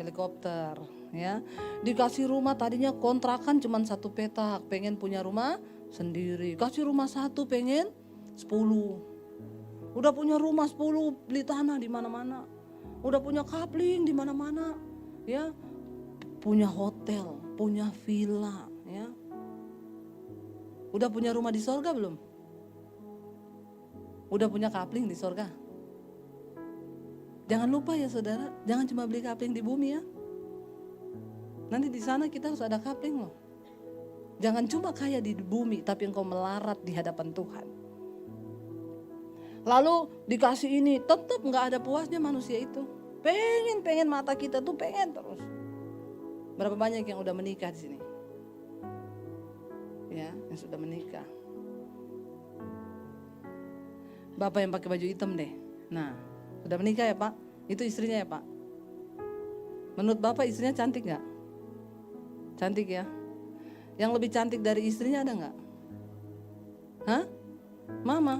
helikopter, ya. Dikasih rumah tadinya kontrakan cuma 1 petak, pengen punya rumah sendiri. Kasih rumah 1 pengen 10. Udah punya rumah 10, beli tanah di mana-mana. Udah punya kapling di mana-mana, ya. Punya hotel, punya villa, ya. Udah punya rumah di sorga belum? Udah punya kapling di sorga? Jangan lupa ya saudara, jangan cuma beli kapling di bumi ya. Nanti di sana kita harus ada kapling loh. Jangan cuma kaya di bumi, tapi engkau melarat di hadapan Tuhan. Lalu dikasih ini, tetap nggak ada puasnya manusia itu. Pengen mata kita tuh pengen terus. Berapa banyak yang udah menikah di sini? Ya, yang sudah menikah. Bapak yang pakai baju hitam deh. Nah, sudah menikah ya Pak? Itu istrinya ya Pak? Menurut Bapak istrinya cantik gak? Cantik ya? Yang lebih cantik dari istrinya ada gak? Hah? Mama?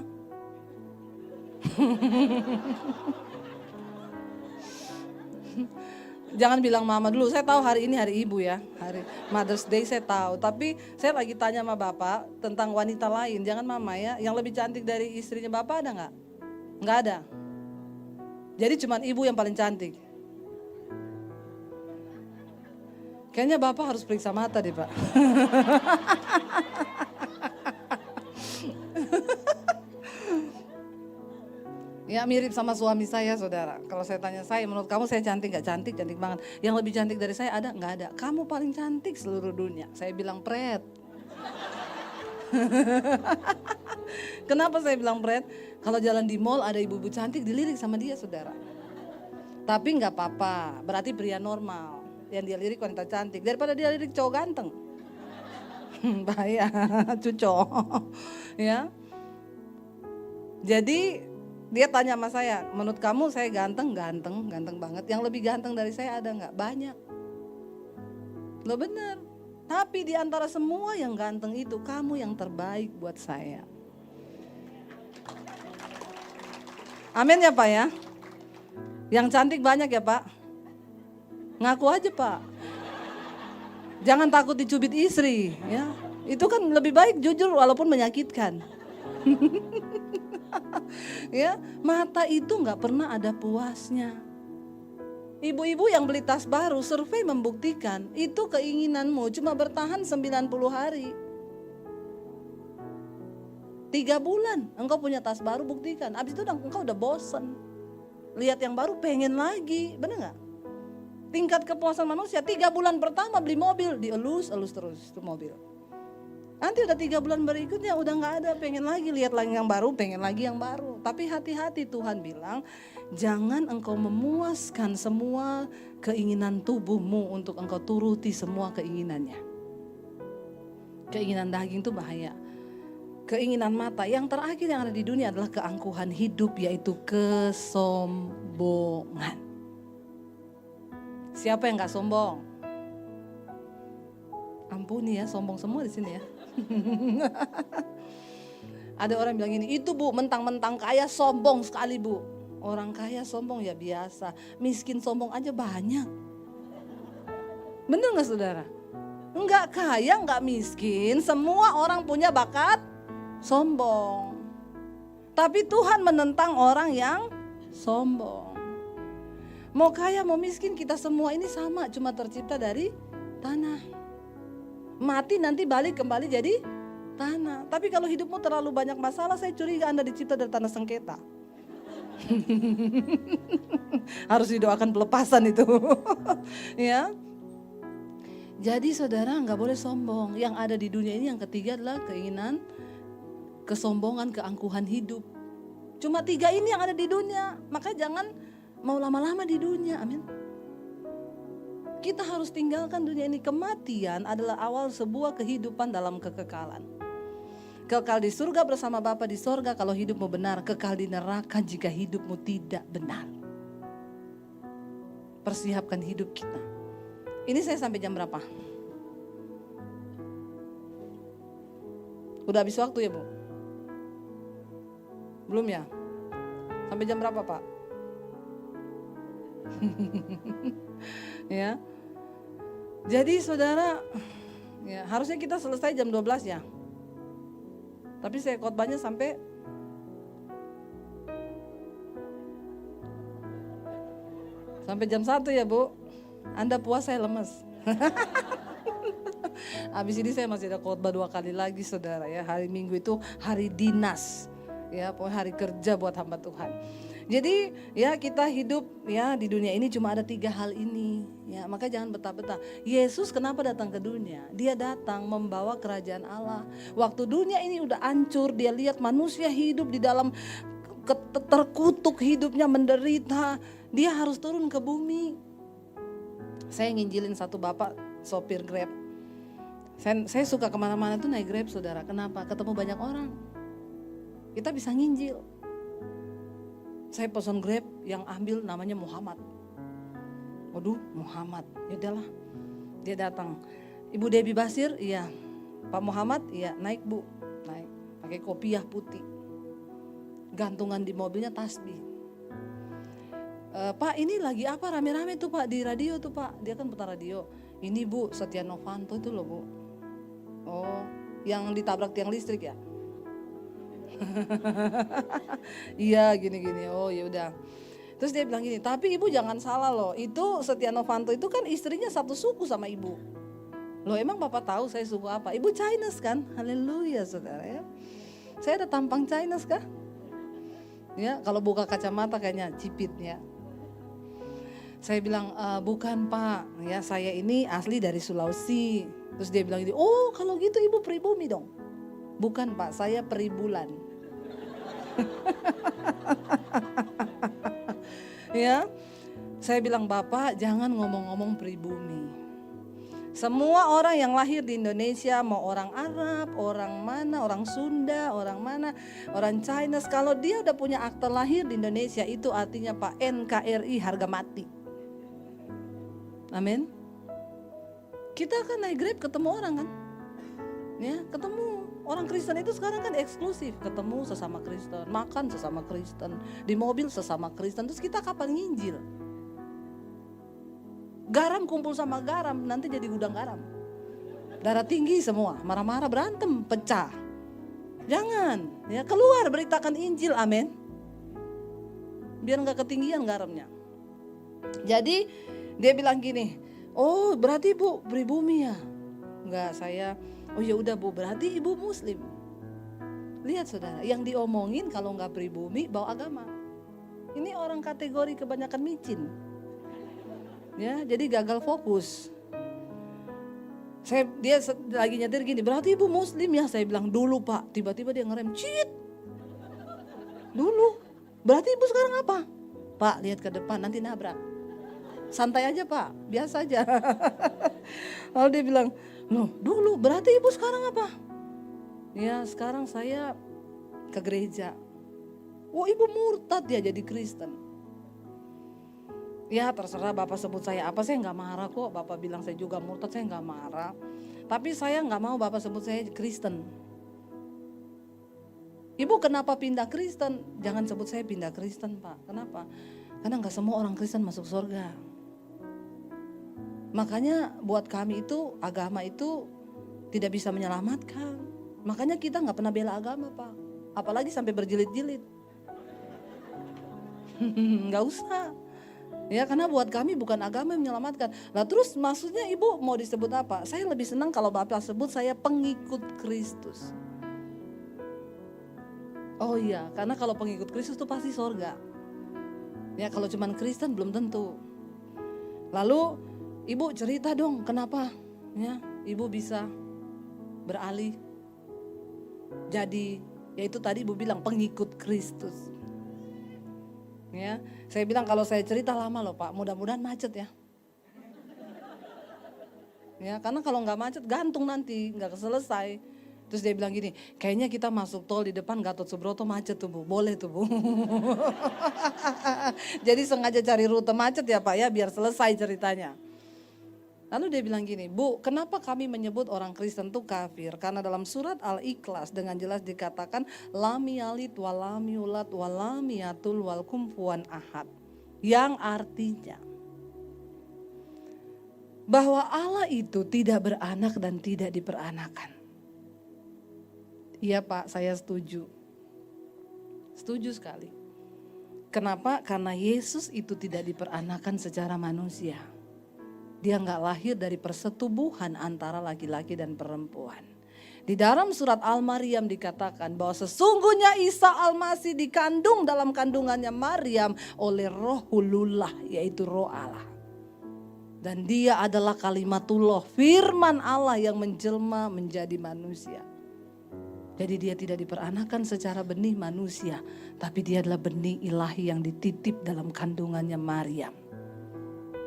Jangan bilang mama dulu, saya tahu hari ini hari ibu ya, hari Mother's Day saya tahu. Tapi saya lagi tanya sama Bapak tentang wanita lain, jangan mama ya. Yang lebih cantik dari istrinya Bapak ada nggak? Nggak ada. Jadi cuma ibu yang paling cantik. Kayaknya Bapak harus periksa mata deh Pak. Ya mirip sama suami saya saudara. Kalau saya tanya saya, menurut kamu saya cantik gak cantik? Cantik banget. Yang lebih cantik dari saya ada? Gak ada. Kamu paling cantik seluruh dunia. Saya bilang pret. Kenapa saya bilang pret? Kalau jalan di mall ada ibu-ibu cantik dilirik sama dia saudara. Tapi gak apa-apa, berarti pria normal. Yang dia lirik wanita cantik. Daripada dia lirik cowok ganteng. Bahaya, cucok. Ya. Jadi dia tanya sama saya, menurut kamu saya ganteng banget. Yang lebih ganteng dari saya ada nggak? Banyak. Loh bener. Tapi di antara semua yang ganteng itu, kamu yang terbaik buat saya. Amin ya Pak ya. Yang cantik banyak ya Pak. Ngaku aja Pak. Jangan takut dicubit istri, ya. Itu kan lebih baik jujur walaupun menyakitkan. Ya, mata itu nggak pernah ada puasnya. Ibu-ibu yang beli tas baru, survei membuktikan itu keinginanmu cuma bertahan 90 hari. 3 bulan engkau punya tas baru, buktikan. Abis itu engkau udah bosen. Lihat yang baru pengen lagi, bener gak? Tingkat kepuasan manusia 3 bulan pertama beli mobil, dielus-elus terus itu mobil. Nanti udah 3 bulan berikutnya udah gak ada, pengen lagi, lihat lagi yang baru, pengen lagi yang baru. Tapi hati-hati, Tuhan bilang, jangan engkau memuaskan semua keinginan tubuhmu untuk engkau turuti semua keinginannya. Keinginan daging itu bahaya. Keinginan mata, yang terakhir yang ada di dunia adalah keangkuhan hidup, yaitu kesombongan. Siapa yang gak sombong? Ampuni ya, sombong semua di sini ya. Ada orang bilang gini, itu Bu mentang-mentang kaya sombong sekali Bu. Orang kaya sombong ya biasa, miskin sombong aja banyak. Bener gak saudara? Enggak kaya, enggak miskin, semua orang punya bakat sombong. Tapi Tuhan menentang orang yang sombong. Mau kaya mau miskin kita semua ini sama, cuma tercipta dari tanah. Mati nanti balik kembali jadi tanah. Tapi kalau hidupmu terlalu banyak masalah, saya curiga Anda dicipta dari tanah sengketa. Harus didoakan pelepasan itu. Ya. Jadi saudara nggak boleh sombong. Yang ada di dunia ini yang ketiga adalah keinginan, kesombongan, keangkuhan hidup. Cuma 3 ini yang ada di dunia. Maka jangan mau lama-lama di dunia. Amin. kita harus tinggalkan dunia ini. Kematian adalah awal sebuah kehidupan dalam kekekalan. Kekal di surga bersama Bapa di surga kalau hidupmu benar. Kekal di neraka jika hidupmu tidak benar. Persiapkan hidup kita. Ini saya sampai jam berapa? Udah habis waktu ya Bu? Belum ya? Sampai jam berapa Pak? Ya. Jadi saudara, ya, harusnya kita selesai jam 12 ya. Tapi saya khotbahnya sampai jam 1 ya Bu. Anda puas, saya lemes. Habis ini saya masih ada khotbah 2 kali lagi saudara ya. Hari Minggu itu hari dinas. Ya, pokoknya hari kerja buat hamba Tuhan. Jadi ya kita hidup ya di dunia ini cuma ada 3 hal ini. Ya, maka jangan betah-betah. Yesus kenapa datang ke dunia? Dia datang membawa kerajaan Allah. Waktu dunia ini udah hancur, dia lihat manusia hidup di dalam terkutuk hidupnya, menderita. Dia harus turun ke bumi. Saya nginjilin satu bapak sopir Grab. Saya suka kemana-mana tuh naik Grab saudara. Kenapa? Ketemu banyak orang. Kita bisa nginjil. Saya pesan Grab yang ambil namanya Muhammad. Waduh, Muhammad. Ya udahlah. Dia datang. Ibu Debbie Basir, iya. Pak Muhammad, iya, naik Bu. Naik. Pakai kopiah putih. Gantungan di mobilnya tasbih. Pak, ini lagi apa rame-rame tuh Pak di radio tuh Pak. Dia kan putar radio. Ini Bu, Setia Novanto itu loh Bu. Oh, yang ditabrak tiang listrik ya? Iya gini-gini. Oh ya udah. Terus dia bilang gini, tapi ibu jangan salah loh. Itu Setia Novanto itu kan istrinya satu suku sama ibu. Loh emang bapak tahu saya suku apa? Ibu Chinese kan? Haleluya saudara ya. Saya ada tampang Chinese kah? Ya kalau buka kacamata kayaknya cipit ya. Saya bilang bukan Pak. Ya saya ini asli dari Sulawesi. Terus dia bilang gini, oh kalau gitu ibu pribumi dong. Bukan Pak, saya peribulan. Ya, saya bilang Bapak jangan ngomong-ngomong pribumi. Semua orang yang lahir di Indonesia, mau orang Arab, orang mana, orang Sunda, orang mana, orang Chinese, kalau dia udah punya akte lahir di Indonesia itu artinya Pak NKRI harga mati. Amin. Kita kan naik Grab ketemu orang kan, ya ketemu. Orang Kristen itu sekarang kan eksklusif, ketemu sesama Kristen, makan sesama Kristen, di mobil sesama Kristen. Terus kita kapan nginjil? Garam kumpul sama garam, nanti jadi gudang garam. Darah tinggi semua, marah-marah berantem, pecah. Jangan, ya keluar beritakan Injil, amin. Biar nggak ketinggian garamnya. Jadi dia bilang gini, oh berarti Bu pribumi ya? Enggak, saya. Oh ya udah Bu, berarti ibu Muslim. Lihat saudara, yang diomongin kalau nggak pribumi bawa agama. Ini orang kategori kebanyakan micin. Ya, jadi gagal fokus. Dia lagi nyetir gini, berarti ibu Muslim ya? Saya bilang dulu Pak, tiba-tiba dia ngerem, cit. Dulu, berarti ibu sekarang apa? Pak, lihat ke depan nanti nabrak. Santai aja Pak, biasa aja. Lalu dia bilang, loh dulu berarti ibu sekarang apa? Ya sekarang saya ke gereja. Oh ibu murtad ya jadi Kristen. Ya terserah Bapak sebut saya apa, saya nggak marah kok. Bapak bilang saya juga murtad, saya nggak marah. Tapi saya nggak mau Bapak sebut saya Kristen. Ibu kenapa pindah Kristen? Jangan sebut saya pindah Kristen Pak. Kenapa? Karena nggak semua orang Kristen masuk surga. Makanya buat kami itu agama itu tidak bisa menyelamatkan. Makanya kita nggak pernah bela agama Pak. Apalagi sampai berjilid-jilid. Nggak usah. Ya karena buat kami bukan agama yang menyelamatkan. Lah terus maksudnya ibu mau disebut apa? Saya lebih senang kalau Bapak sebut saya pengikut Kristus. Oh iya, karena kalau pengikut Kristus itu pasti surga. Ya kalau cuman Kristen belum tentu. Lalu ibu cerita dong kenapa ya ibu bisa beralih jadi, yaitu tadi ibu bilang pengikut Kristus. Ya, saya bilang kalau saya cerita lama loh Pak, mudah-mudahan macet ya. Ya, karena kalau nggak macet gantung nanti, nggak selesai. Terus dia bilang gini, kayaknya kita masuk tol di depan Gatot Subroto macet tuh Bu, boleh tuh Bu. Jadi sengaja cari rute macet ya Pak ya, biar selesai ceritanya. Lalu dia bilang gini, Bu, kenapa kami menyebut orang Kristen itu kafir? Karena dalam surat Al-Ikhlas dengan jelas dikatakan lam yalid wa lam yulad wa lam yatul wal kufuwan ahad. Yang artinya bahwa Allah itu tidak beranak dan tidak diperanakan. Iya Pak, saya setuju. Setuju sekali. Kenapa? Karena Yesus itu tidak diperanakan secara manusia. Dia nggak lahir dari persetubuhan antara laki-laki dan perempuan. Di dalam surat Al-Maryam dikatakan bahwa sesungguhnya Isa Al-Masih dikandung dalam kandungannya Maryam oleh Rohulullah, yaitu Roh Allah. Dan dia adalah kalimatullah, firman Allah yang menjelma menjadi manusia. Jadi dia tidak diperanakan secara benih manusia, tapi dia adalah benih ilahi yang dititip dalam kandungannya Maryam.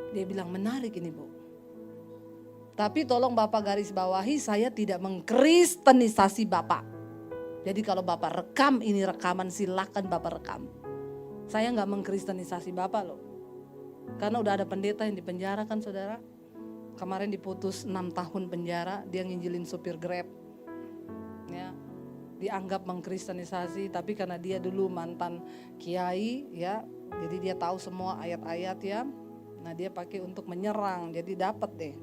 Dia bilang menarik ini Bu. Tapi tolong Bapak garis bawahi, saya tidak mengkristenisasi Bapak. Jadi kalau Bapak rekam ini rekaman, silakan Bapak rekam. Saya nggak mengkristenisasi Bapak loh. Karena udah ada pendeta yang dipenjara kan saudara. Kemarin diputus 6 tahun penjara, dia nginjilin supir Grab. Ya, dianggap mengkristenisasi, tapi karena dia dulu mantan kiai ya, jadi dia tahu semua ayat-ayat ya. Nah dia pakai untuk menyerang, jadi dapat deh.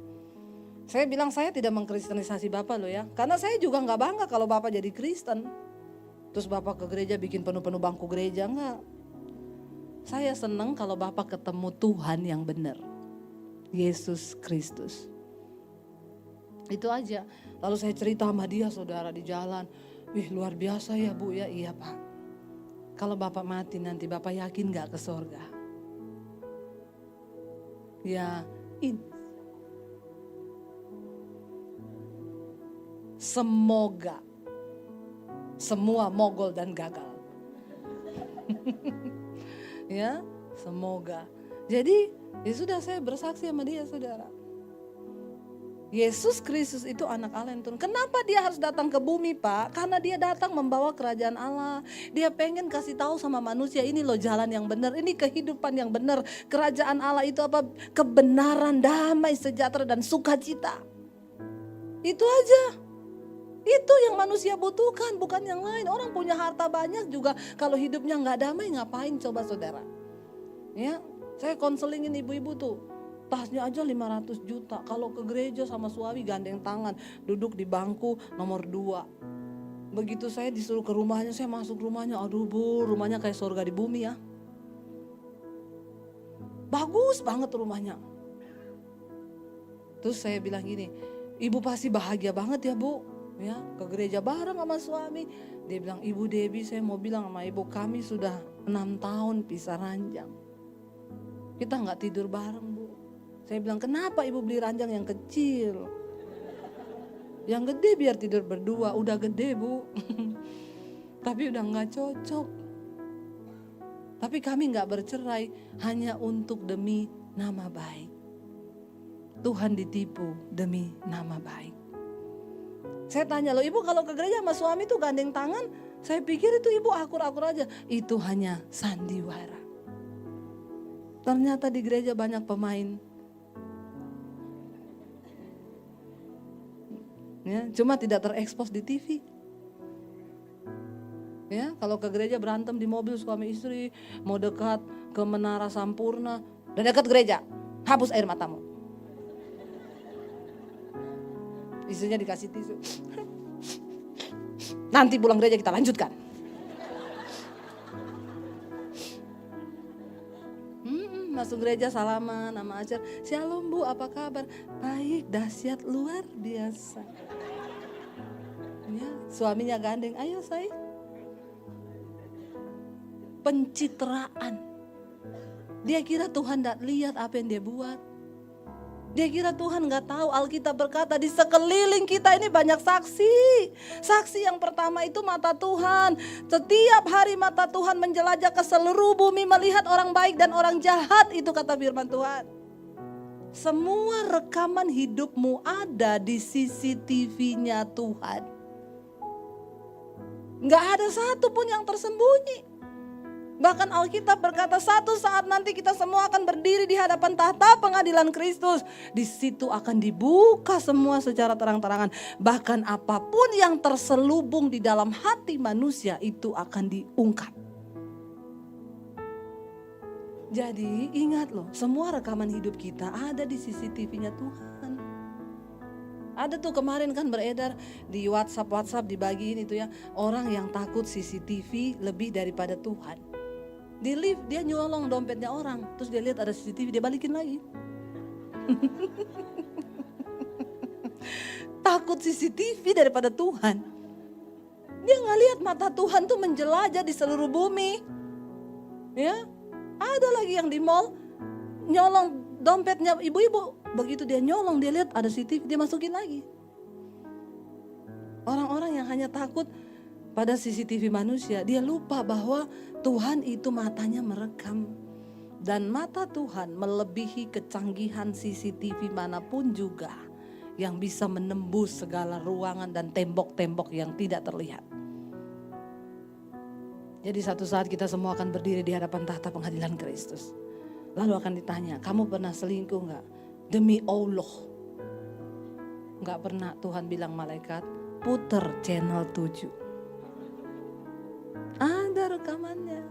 Saya bilang saya tidak mengkristenisasi Bapak loh ya, karena saya juga nggak bangga kalau Bapak jadi Kristen. Terus Bapak ke gereja bikin penuh-penuh bangku gereja, enggak. Saya senang kalau Bapak ketemu Tuhan yang benar, Yesus Kristus. Itu aja. Lalu saya cerita sama dia saudara di jalan, wih luar biasa ya Bu ya, iya Pak. Kalau Bapak mati nanti Bapak yakin gak ke sorga? Ya semoga semua mogol dan gagal. Ya semoga. Jadi ya sudah, saya bersaksi sama dia saudara. Yesus Kristus itu anak Allah yang turun. Kenapa dia harus datang ke bumi Pak? Karena dia datang membawa kerajaan Allah. Dia pengen kasih tahu sama manusia, ini loh jalan yang benar, ini kehidupan yang benar. Kerajaan Allah itu apa? Kebenaran, damai, sejahtera dan sukacita. Itu aja. Itu yang manusia butuhkan, bukan yang lain. Orang punya harta banyak juga, kalau hidupnya nggak damai ngapain coba saudara? Ya, saya konselingin ibu-ibu tuh. Tasnya aja 500 juta. Kalau ke gereja sama suami gandeng tangan, duduk di bangku nomor 2. Begitu saya disuruh ke rumahnya, saya masuk rumahnya, aduh Bu, rumahnya kayak surga di bumi ya. Bagus banget rumahnya. Terus saya bilang gini, Ibu pasti bahagia banget ya Bu, ya ke gereja bareng sama suami. Dia bilang, Ibu Debbie, saya mau bilang sama Ibu, kami sudah 6 tahun pisah ranjang. Kita nggak tidur bareng Bu. Saya bilang, kenapa Ibu beli ranjang yang kecil? Yang gede biar tidur berdua, udah gede Bu. Tapi udah gak cocok. Tapi kami gak bercerai hanya untuk demi nama baik. Tuhan ditipu demi nama baik. Saya tanya, loh Ibu kalau ke gereja sama suami tuh gandeng tangan, saya pikir itu Ibu akur-akur aja. Itu hanya sandiwara. Ternyata di gereja banyak pemain. Ya, cuma tidak terekspos di TV. Ya, kalau ke gereja berantem di mobil suami istri, mau dekat ke Menara Sampurna, udah dekat gereja, hapus air matamu. Istrinya dikasih tisu. Nanti pulang gereja kita lanjutkan. Masuk gereja salaman sama ajar, Shalom Bu, apa kabar? Baik, dahsyat, luar biasa. Ya, suaminya gandeng, ayo say. Pencitraan. Dia kira Tuhan tidak lihat apa yang dia buat. Dia kira Tuhan gak tahu. Alkitab berkata di sekeliling kita ini banyak saksi. Saksi yang pertama itu mata Tuhan. Setiap hari mata Tuhan menjelajah ke seluruh bumi, melihat orang baik dan orang jahat. Itu kata firman Tuhan. Semua rekaman hidupmu ada di CCTV-nya Tuhan. Gak ada satu pun yang tersembunyi. Bahkan Alkitab berkata satu saat nanti kita semua akan berdiri di hadapan tahta pengadilan Kristus. Di situ akan dibuka semua secara terang-terangan. Bahkan apapun yang terselubung di dalam hati manusia itu akan diungkap. Jadi ingat loh, semua rekaman hidup kita ada di CCTV-nya Tuhan. Ada tuh kemarin kan beredar di WhatsApp dibagiin itu ya, orang yang takut CCTV lebih daripada Tuhan. Di lift dia nyolong dompetnya orang, terus dia lihat ada CCTV dia balikin lagi. Takut CCTV daripada Tuhan. Dia nggak lihat mata Tuhan tuh menjelajah di seluruh bumi. Ya, ada lagi yang di mall nyolong dompetnya ibu-ibu. Begitu dia nyolong, dia lihat ada CCTV, dia masukin lagi. Orang-orang yang hanya takut pada CCTV manusia, dia lupa bahwa Tuhan itu matanya merekam. Dan mata Tuhan melebihi kecanggihan CCTV manapun juga yang bisa menembus segala ruangan dan tembok-tembok yang tidak terlihat. Jadi satu saat kita semua akan berdiri di hadapan tahta pengadilan Kristus. Lalu akan ditanya, kamu pernah selingkuh gak? Demi Allah. Gak pernah. Tuhan bilang malaikat, puter channel 7. Ada rekamannya.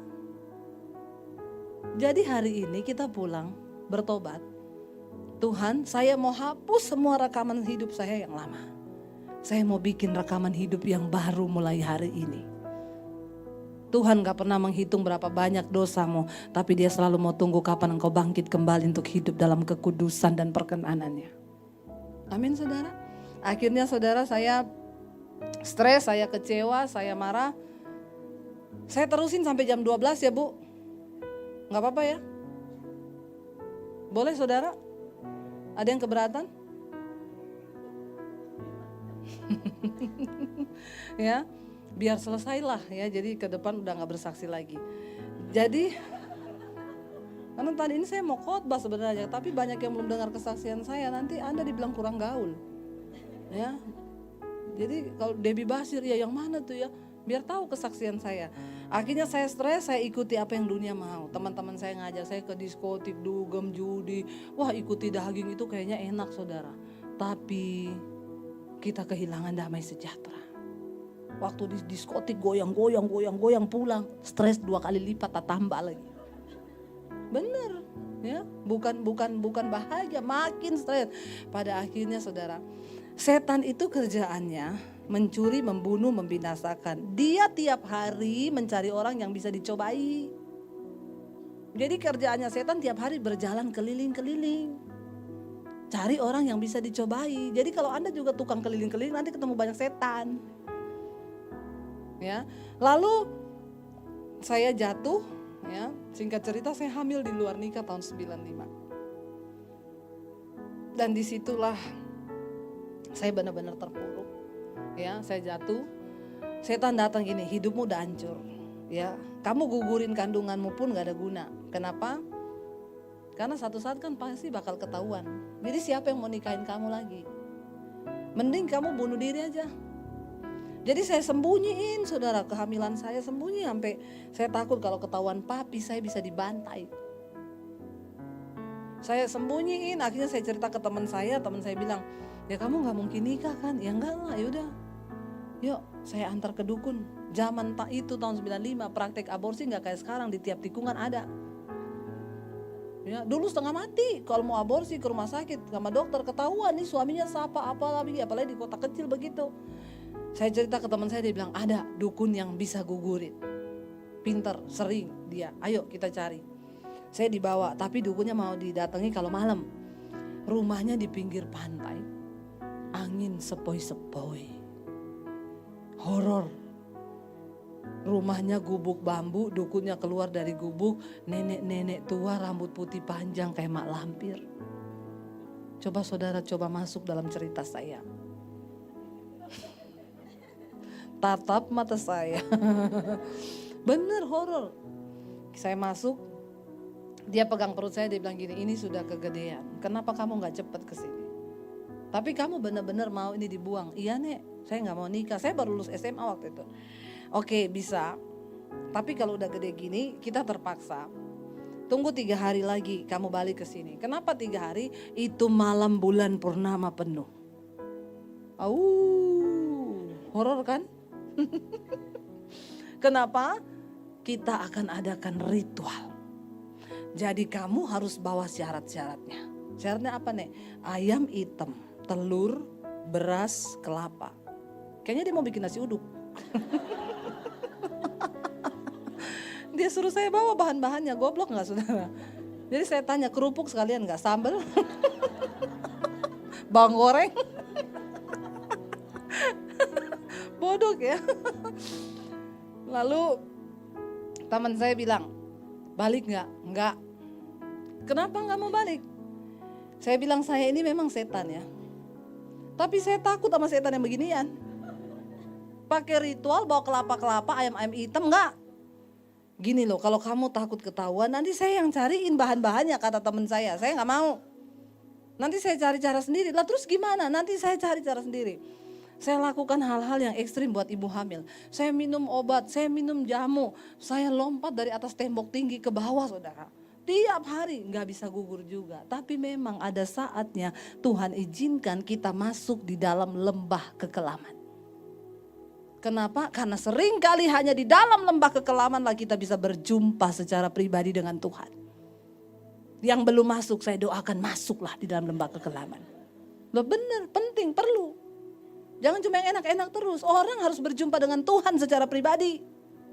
Jadi hari ini kita pulang bertobat. Tuhan, saya mau hapus semua rekaman hidup saya yang lama. Saya mau bikin rekaman hidup yang baru mulai hari ini. Tuhan gak pernah menghitung berapa banyak dosamu, tapi dia selalu mau tunggu kapan engkau bangkit kembali untuk hidup dalam kekudusan dan perkenanannya. Amin saudara. Akhirnya saudara, saya stres, saya kecewa, saya marah. Saya terusin sampai jam 12 ya Bu. Gak apa-apa ya? Boleh saudara? Ada yang keberatan? Ya, biar selesailah ya. Jadi ke depan udah gak bersaksi lagi. Jadi, karena tadi ini saya mau khotbah sebenarnya, tapi banyak yang belum dengar kesaksian saya. Nanti Anda dibilang kurang gaul. Ya, jadi kalau Debbie Basir ya yang mana tuh ya? Biar tahu kesaksian saya. Akhirnya saya stres, saya ikuti apa yang dunia mau. Teman-teman saya ngajak saya ke diskotik, dugem, judi. Wah, ikuti daging itu kayaknya enak saudara. Tapi kita kehilangan damai sejahtera. Waktu di diskotik goyang pulang. Stres 2 kali lipat, tambah lagi. Bener ya, bukan bahagia, makin stres. Pada akhirnya saudara, setan itu kerjaannya mencuri, membunuh, membinasakan. Dia tiap hari mencari orang yang bisa dicobai. Jadi kerjaannya setan tiap hari berjalan keliling-keliling. Cari orang yang bisa dicobai. Jadi kalau Anda juga tukang keliling-keliling, nanti ketemu banyak setan. Ya. Lalu saya jatuh, ya. Singkat cerita saya hamil di luar nikah tahun 95. Dan disitulah saya benar-benar terpuruk. Ya, saya jatuh. Setan datang gini, hidupmu udah hancur. Ya, kamu gugurin kandunganmu pun gak ada guna. Kenapa? Karena satu saat kan pasti bakal ketahuan. Jadi siapa yang mau nikahin kamu lagi? Mending kamu bunuh diri aja. Jadi saya sembunyiin saudara kehamilan saya, sembunyi sampai saya takut kalau ketahuan papi saya bisa dibantai. Saya sembunyiin, akhirnya saya cerita ke teman saya bilang, ya kamu gak mungkin nikah kan? Ya enggak lah, yaudah. Yuk saya antar ke dukun. Zaman itu tahun 95 praktek aborsi gak kayak sekarang, di tiap tikungan ada. Ya, dulu setengah mati kalau mau aborsi ke rumah sakit sama dokter, ketahuan nih suaminya siapa apalagi di kota kecil begitu. Saya cerita ke teman saya, dia bilang ada dukun yang bisa gugurin. Pinter, sering dia, ayo kita cari. Saya dibawa, tapi dukunnya mau didatangi kalau malam. Rumahnya di pinggir pantai, angin sepoi-sepoi, horor. Rumahnya gubuk bambu, dukunnya keluar dari gubuk, nenek-nenek tua rambut putih panjang kayak mak lampir. Coba saudara masuk dalam cerita saya. Tatap mata saya. Bener horor. Saya masuk, Dia pegang perut saya, dia bilang gini, ini sudah kegedean, kenapa kamu gak cepat kesini? Tapi kamu benar-benar mau ini dibuang? Iya Nek, saya gak mau nikah, saya baru lulus SMA waktu itu. Oke bisa, tapi kalau udah gede gini kita terpaksa. Tunggu 3 hari lagi kamu balik ke sini. Kenapa 3 hari? Itu malam bulan purnama penuh. Horor kan? Kenapa? Kita akan adakan ritual. Jadi kamu harus bawa syarat-syaratnya. Syaratnya apa Nek? Ayam hitam, telur, beras, kelapa. Kayaknya dia mau bikin nasi uduk. Dia suruh saya bawa bahan-bahannya, goblok gak saudara? Jadi saya tanya, kerupuk sekalian gak? Sambal? Bawang goreng? Bodoh ya. Lalu teman saya bilang, balik gak? Enggak. Kenapa gak mau balik? Saya bilang, saya ini memang setan ya. Tapi saya takut sama setan yang beginian. Pakai ritual, bawa kelapa-kelapa, ayam-ayam hitam, enggak. Gini loh, kalau kamu takut ketahuan, nanti saya yang cariin bahan-bahannya, kata teman saya nggak mau. Nanti saya cari cara sendiri. Lah terus gimana? Nanti saya cari cara sendiri. Saya lakukan hal-hal yang ekstrim buat ibu hamil. Saya minum obat, saya minum jamu, saya lompat dari atas tembok tinggi ke bawah saudara. Tiap hari nggak bisa gugur juga. Tapi memang ada saatnya Tuhan izinkan kita masuk di dalam lembah kekelaman. Kenapa? Karena sering kali hanya di dalam lembah kekelaman lah kita bisa berjumpa secara pribadi dengan Tuhan. Yang belum masuk saya doakan masuklah di dalam lembah kekelaman. Loh benar, penting, perlu. Jangan cuma yang enak-enak terus. Orang harus berjumpa dengan Tuhan secara pribadi.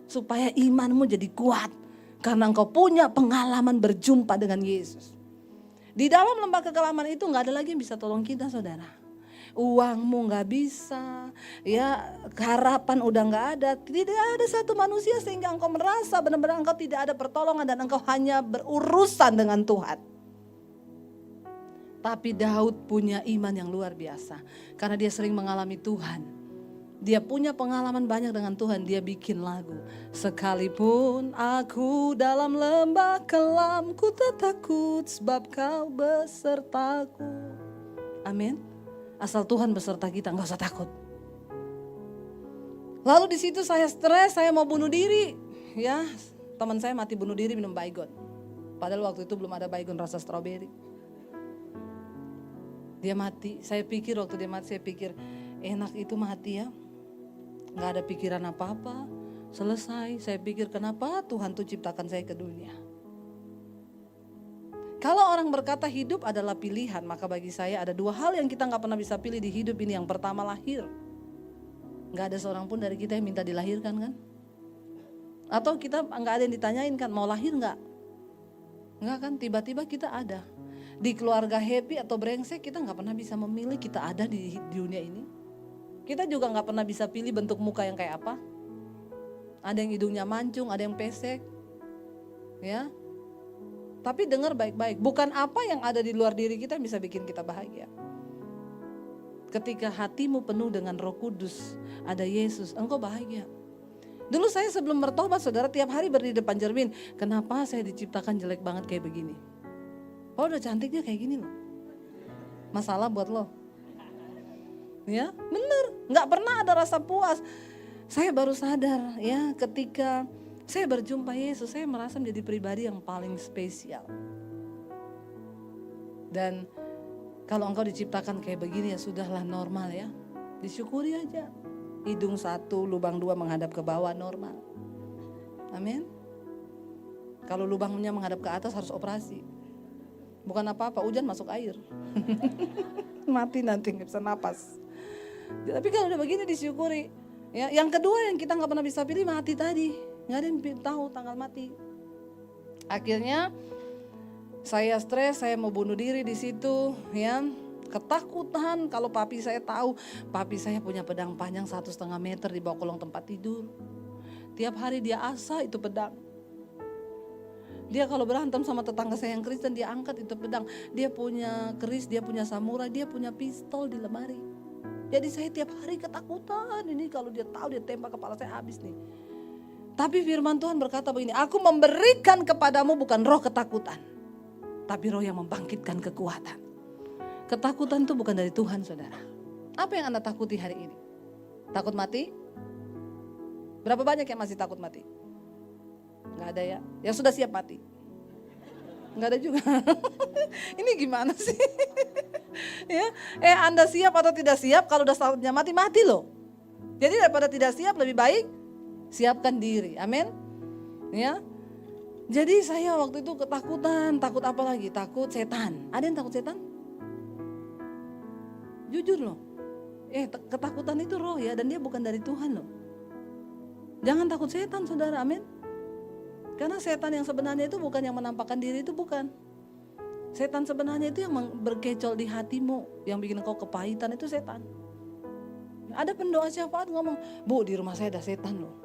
Supaya imanmu jadi kuat. Karena engkau punya pengalaman berjumpa dengan Yesus. Di dalam lembah kekelaman itu gak ada lagi yang bisa tolong kita saudara. Uangmu gak bisa, ya harapan udah gak ada. Tidak ada satu manusia sehingga engkau merasa benar-benar engkau tidak ada pertolongan dan engkau hanya berurusan dengan Tuhan. Tapi Daud punya iman yang luar biasa karena dia sering mengalami Tuhan. Dia punya pengalaman banyak dengan Tuhan, dia bikin lagu. Sekalipun aku dalam lembah kelam, ku tak takut sebab kau besertaku. Amin. Asal Tuhan beserta kita, nggak usah takut. Lalu di situ saya stres, saya mau bunuh diri. Ya, teman saya mati bunuh diri minum Baygon. Padahal waktu itu belum ada Baygon rasa stroberi. Dia mati, saya pikir waktu dia mati, saya pikir enak itu mati ya. Nggak ada pikiran apa-apa, selesai. Saya pikir kenapa Tuhan tuh ciptakan saya ke dunia. Kalau orang berkata hidup adalah pilihan, maka bagi saya ada 2 hal yang kita gak pernah bisa pilih di hidup ini. Yang pertama lahir. Gak ada seorang pun dari kita yang minta dilahirkan kan? Atau kita gak ada yang ditanyain kan, mau lahir gak? Enggak kan, tiba-tiba kita ada. Di keluarga happy atau brengsek kita gak pernah bisa memilih kita ada di dunia ini. Kita juga gak pernah bisa pilih bentuk muka yang kayak apa. Ada yang hidungnya mancung, ada yang pesek. Ya. Tapi dengar baik-baik, bukan apa yang ada di luar diri kita yang bisa bikin kita bahagia. Ketika hatimu penuh dengan Roh Kudus, ada Yesus, engkau bahagia. Dulu saya sebelum bertobat saudara tiap hari berdiri depan cermin, kenapa saya diciptakan jelek banget kayak begini? Oh udah cantiknya kayak gini loh. Masalah buat lo. Ya bener, gak pernah ada rasa puas. Saya baru sadar ya ketika saya berjumpa Yesus, saya merasa menjadi pribadi yang paling spesial. Dan kalau engkau diciptakan kayak begini ya sudahlah normal ya. Disyukuri aja. Hidung 1, lubang 2 menghadap ke bawah normal. Amin. Kalau lubangnya menghadap ke atas harus operasi. Bukan apa-apa, hujan masuk air. Mati nanti gak bisa napas. Tapi kalau udah begini disyukuri. Ya, yang kedua yang kita gak pernah bisa pilih mati tadi. Nggak ada yang tahu tanggal mati. Akhirnya saya stres, saya mau bunuh diri di situ, ya ketakutan kalau papi saya tahu. Papi saya punya pedang panjang 1,5 meter di bawah kolong tempat tidur. Tiap hari dia asah itu pedang. Dia kalau berantem sama tetangga saya yang Kristen dia angkat itu pedang. Dia punya keris, dia punya samurai, dia punya pistol di lemari. Jadi saya tiap hari ketakutan ini kalau dia tahu dia tembak kepala saya habis nih. Tapi firman Tuhan berkata begini, aku memberikan kepadamu bukan roh ketakutan, tapi roh yang membangkitkan kekuatan. Ketakutan itu bukan dari Tuhan, saudara. Apa yang Anda takuti hari ini? Takut mati? Berapa banyak yang masih takut mati? Nggak ada ya? Yang sudah siap mati? Nggak ada juga. Ini gimana sih? Ya, Anda siap atau tidak siap? Kalau udah saatnya mati, mati loh. Jadi daripada tidak siap, lebih baik siapkan diri. Amin. Ya. Jadi saya waktu itu ketakutan, takut apa lagi? Takut setan. Ada yang takut setan? Jujur loh. Ketakutan itu roh ya, dan dia bukan dari Tuhan loh. Jangan takut setan, saudara. Amin. Karena setan yang sebenarnya itu bukan yang menampakkan diri, itu bukan. Setan sebenarnya itu yang berkecol di hatimu, yang bikin kau kepahitan, itu setan. Ada pendoa syafaat ngomong, Bu, di rumah saya ada setan loh.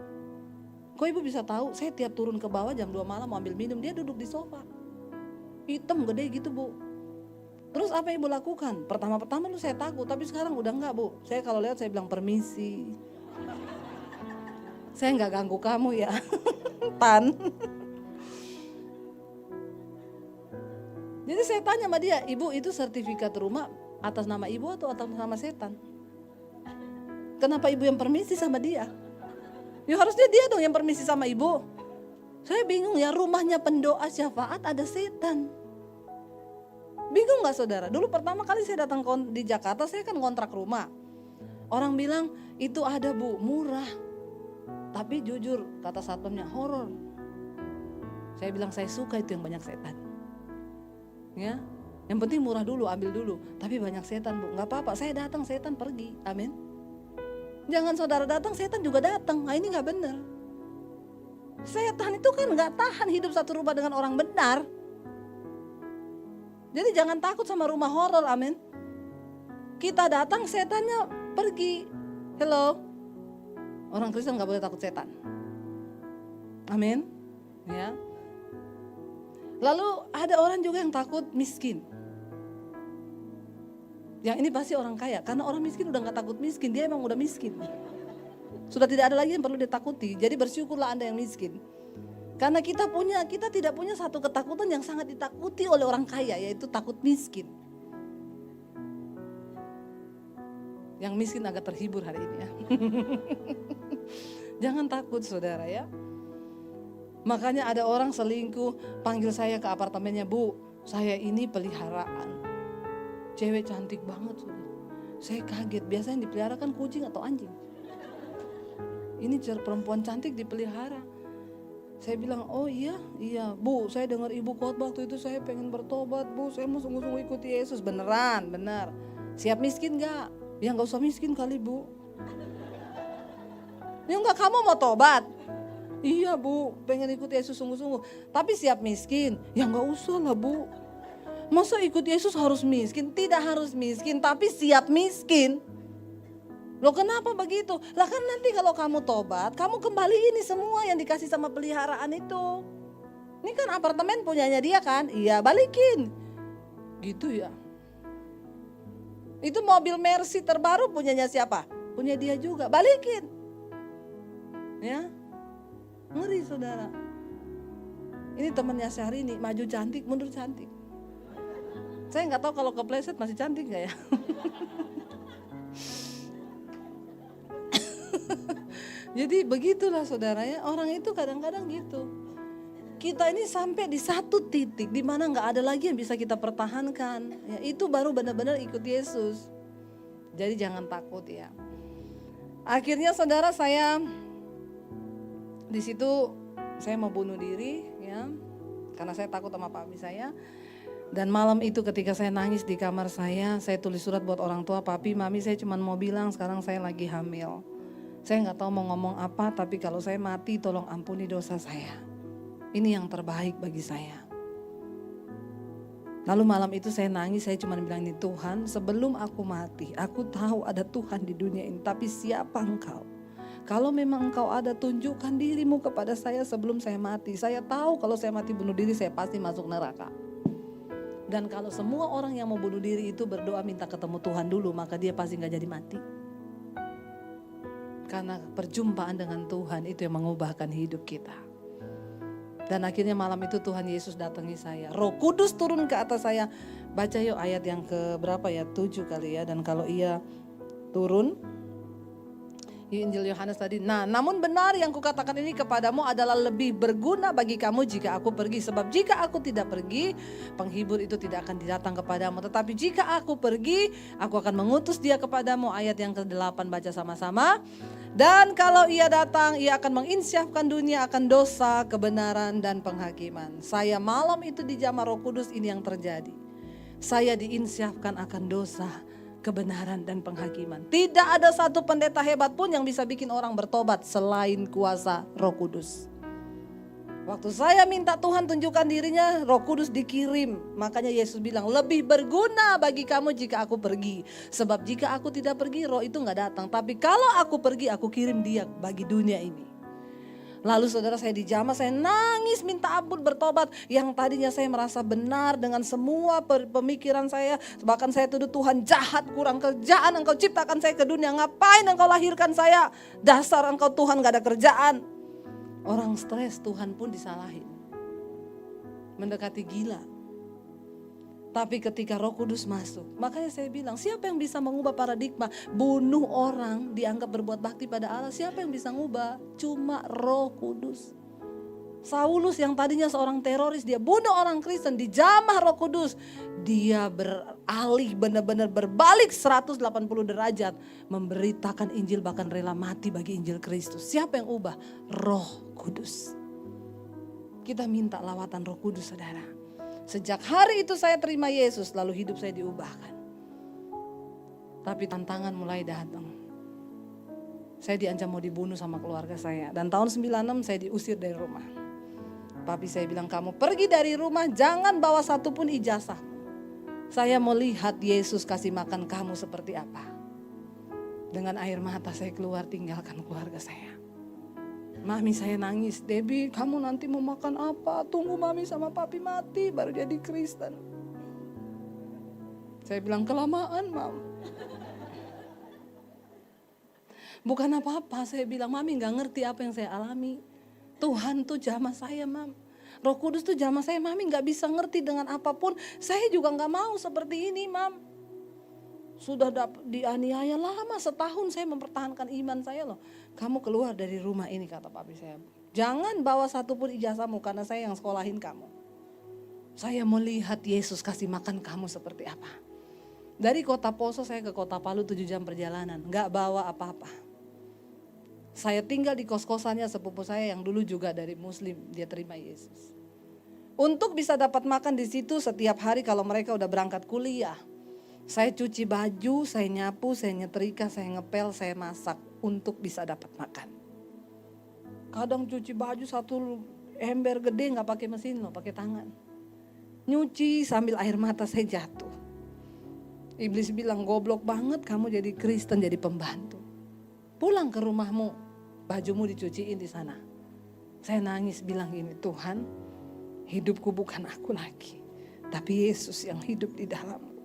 Kok ibu bisa tahu? Saya tiap turun ke bawah jam 2 malam mau ambil minum, dia duduk di sofa. Hitam gede gitu, Bu. Terus apa yang ibu lakukan? Pertama-tama lu saya takut, tapi sekarang udah enggak, Bu. Saya kalau lihat saya bilang permisi. Saya enggak ganggu kamu ya. Tan. Jadi saya tanya sama dia, Ibu itu sertifikat rumah atas nama ibu atau atas nama setan? Kenapa ibu yang permisi sama dia? Ya harusnya dia dong yang permisi sama ibu. Saya bingung ya, rumahnya pendoa syafaat ada setan. Bingung gak saudara? Dulu pertama kali saya datang di Jakarta, saya kan kontrak rumah. Orang bilang itu ada, Bu, murah. Tapi jujur kata satpamnya horor. Saya bilang saya suka itu yang banyak setan. Ya, yang penting murah dulu, ambil dulu. Tapi banyak setan, Bu. Gak apa-apa, saya datang, setan pergi. Amin. Jangan saudara datang, setan juga datang. Nah ini gak benar. Setan itu kan gak tahan hidup satu rumah dengan orang benar. Jadi jangan takut sama rumah horor, amin. Kita datang, setannya pergi. Hello. Orang Kristen gak boleh takut setan. Amin. Ya. Lalu ada orang juga yang takut miskin. Yang ini pasti orang kaya, karena orang miskin udah gak takut miskin, dia emang udah miskin. Sudah tidak ada lagi yang perlu ditakuti, jadi bersyukurlah Anda yang miskin. Karena kita tidak punya satu ketakutan yang sangat ditakuti oleh orang kaya, yaitu takut miskin. Yang miskin agak terhibur hari ini ya. Jangan takut saudara ya. Makanya ada orang selingkuh, panggil saya ke apartemennya, Bu, saya ini peliharaan. Cewek cantik banget sudah. Saya kaget, biasanya yang dipelihara kan kucing atau anjing. Ini perempuan cantik dipelihara. Saya bilang, oh iya Bu, saya dengar ibu khotbah waktu itu, saya pengen bertobat, Bu, saya mau sungguh-sungguh ikuti Yesus. Beneran, benar. Siap miskin gak? Ya gak usah miskin kali, Bu. Ya enggak, kamu mau tobat? Iya, Bu, pengen ikuti Yesus sungguh-sungguh. Tapi siap miskin? Ya gak usah lah, Bu. Masa ikut Yesus harus miskin? Tidak harus miskin, tapi siap miskin. Loh kenapa begitu? Lah kan nanti kalau kamu tobat, kamu kembali ini semua yang dikasih sama peliharaan itu. Ini kan apartemen punyanya dia kan? Iya, balikin. Gitu ya. Itu mobil Mercy terbaru punyanya siapa? Punya dia juga, balikin. Ya. Ngeri saudara. Ini temannya Syahrini, maju cantik, mundur cantik. Saya nggak tahu kalau kepleset masih cantik nggak ya. Jadi begitulah saudara ya, orang itu kadang-kadang gitu. Kita ini sampai di satu titik di mana nggak ada lagi yang bisa kita pertahankan. Ya, itu baru benar-benar ikut Yesus. Jadi jangan takut ya. Akhirnya saudara saya di situ saya mau bunuh diri ya, karena saya takut sama papi saya. Dan malam itu ketika saya nangis di kamar saya tulis surat buat orang tua, papi, mami, saya cuma mau bilang sekarang saya lagi hamil. Saya nggak tahu mau ngomong apa, tapi kalau saya mati tolong ampuni dosa saya. Ini yang terbaik bagi saya. Lalu malam itu saya nangis, saya cuma bilang ini, Tuhan, sebelum aku mati, aku tahu ada Tuhan di dunia ini, tapi siapa Engkau? Kalau memang Engkau ada, tunjukkan dirimu kepada saya sebelum saya mati. Saya tahu kalau saya mati bunuh diri, saya pasti masuk neraka. Dan kalau semua orang yang mau bunuh diri itu berdoa minta ketemu Tuhan dulu, maka dia pasti gak jadi mati. Karena perjumpaan dengan Tuhan itu yang mengubahkan hidup kita. Dan akhirnya malam itu Tuhan Yesus datangi saya. Roh Kudus turun ke atas saya. Baca yuk ayat yang ke berapa ya? 7 kali ya. Dan kalau ia turun, Injil Yohanes tadi. Nah, namun benar yang kukatakan ini kepadamu adalah lebih berguna bagi kamu jika aku pergi. Sebab jika aku tidak pergi, penghibur itu tidak akan datang kepadamu. Tetapi jika aku pergi, aku akan mengutus dia kepadamu. Ayat yang ke-8 baca sama-sama. Dan kalau ia datang, ia akan menginsyafkan dunia akan dosa, kebenaran, dan penghakiman. Saya malam itu dijamah Roh Kudus, ini yang terjadi. Saya diinsyafkan akan dosa, kebenaran, dan penghakiman. Tidak ada satu pendeta hebat pun yang bisa bikin orang bertobat selain kuasa Roh Kudus. Waktu saya minta Tuhan tunjukkan dirinya, Roh Kudus dikirim. Makanya Yesus bilang, lebih berguna bagi kamu jika aku pergi. Sebab jika aku tidak pergi, roh itu gak datang. Tapi kalau aku pergi, aku kirim dia bagi dunia ini. Lalu saudara, saya dijamah, saya nangis minta ampun bertobat. Yang tadinya saya merasa benar dengan semua pemikiran saya. Bahkan saya tuduh Tuhan jahat, kurang kerjaan, engkau ciptakan saya ke dunia. Ngapain engkau lahirkan saya? Dasar engkau Tuhan gak ada kerjaan. Orang stres, Tuhan pun disalahin. Mendekati gila. Tapi ketika Roh Kudus masuk, makanya saya bilang, siapa yang bisa mengubah paradigma? Bunuh orang dianggap berbuat bakti pada Allah. Siapa yang bisa ngubah? Cuma Roh Kudus. Saulus yang tadinya seorang teroris, dia bunuh orang Kristen, dijamah Roh Kudus. Dia beralih, benar-benar berbalik 180 derajat. Memberitakan Injil, bahkan rela mati bagi Injil Kristus. Siapa yang ubah? Roh Kudus. Kita minta lawatan Roh Kudus, saudara. Sejak hari itu saya terima Yesus, lalu hidup saya diubahkan. Tapi tantangan mulai datang. Saya diancam mau dibunuh sama keluarga saya. Dan tahun 96 saya diusir dari rumah. Papi saya bilang, kamu pergi dari rumah, jangan bawa satupun ijazah. Saya mau lihat Yesus kasih makan kamu seperti apa. Dengan air mata saya keluar, tinggalkan keluarga saya. Mami saya nangis, Debbie kamu nanti mau makan apa? Tunggu mami sama papi mati baru jadi Kristen. Saya bilang, kelamaan mam. Bukan apa-apa, saya bilang mami gak ngerti apa yang saya alami. Tuhan tuh jamah saya mam. Roh Kudus tuh jamah saya, mami gak bisa ngerti dengan apapun. Saya juga gak mau seperti ini mam. Sudah dianiaya lama, setahun saya mempertahankan iman saya loh. Kamu keluar dari rumah ini, kata papi saya. Jangan bawa satupun ijazahmu karena saya yang sekolahin kamu. Saya mau lihat Yesus kasih makan kamu seperti apa. Dari kota Poso saya ke kota Palu 7 jam perjalanan, gak bawa apa-apa. Saya tinggal di kos-kosannya sepupu saya yang dulu juga dari Muslim, dia terima Yesus. Untuk bisa dapat makan di situ setiap hari kalau mereka udah berangkat kuliah. Saya cuci baju, saya nyapu, saya nyetrika, saya ngepel, saya masak untuk bisa dapat makan. Kadang cuci baju satu ember gede gak pakai mesin loh, pakai tangan. Nyuci sambil air mata saya jatuh. Iblis bilang, goblok banget kamu jadi Kristen, jadi pembantu. Pulang ke rumahmu, bajumu dicuciin di sana. Saya nangis bilang gini, Tuhan, hidupku bukan aku lagi, tapi Yesus yang hidup di dalamku.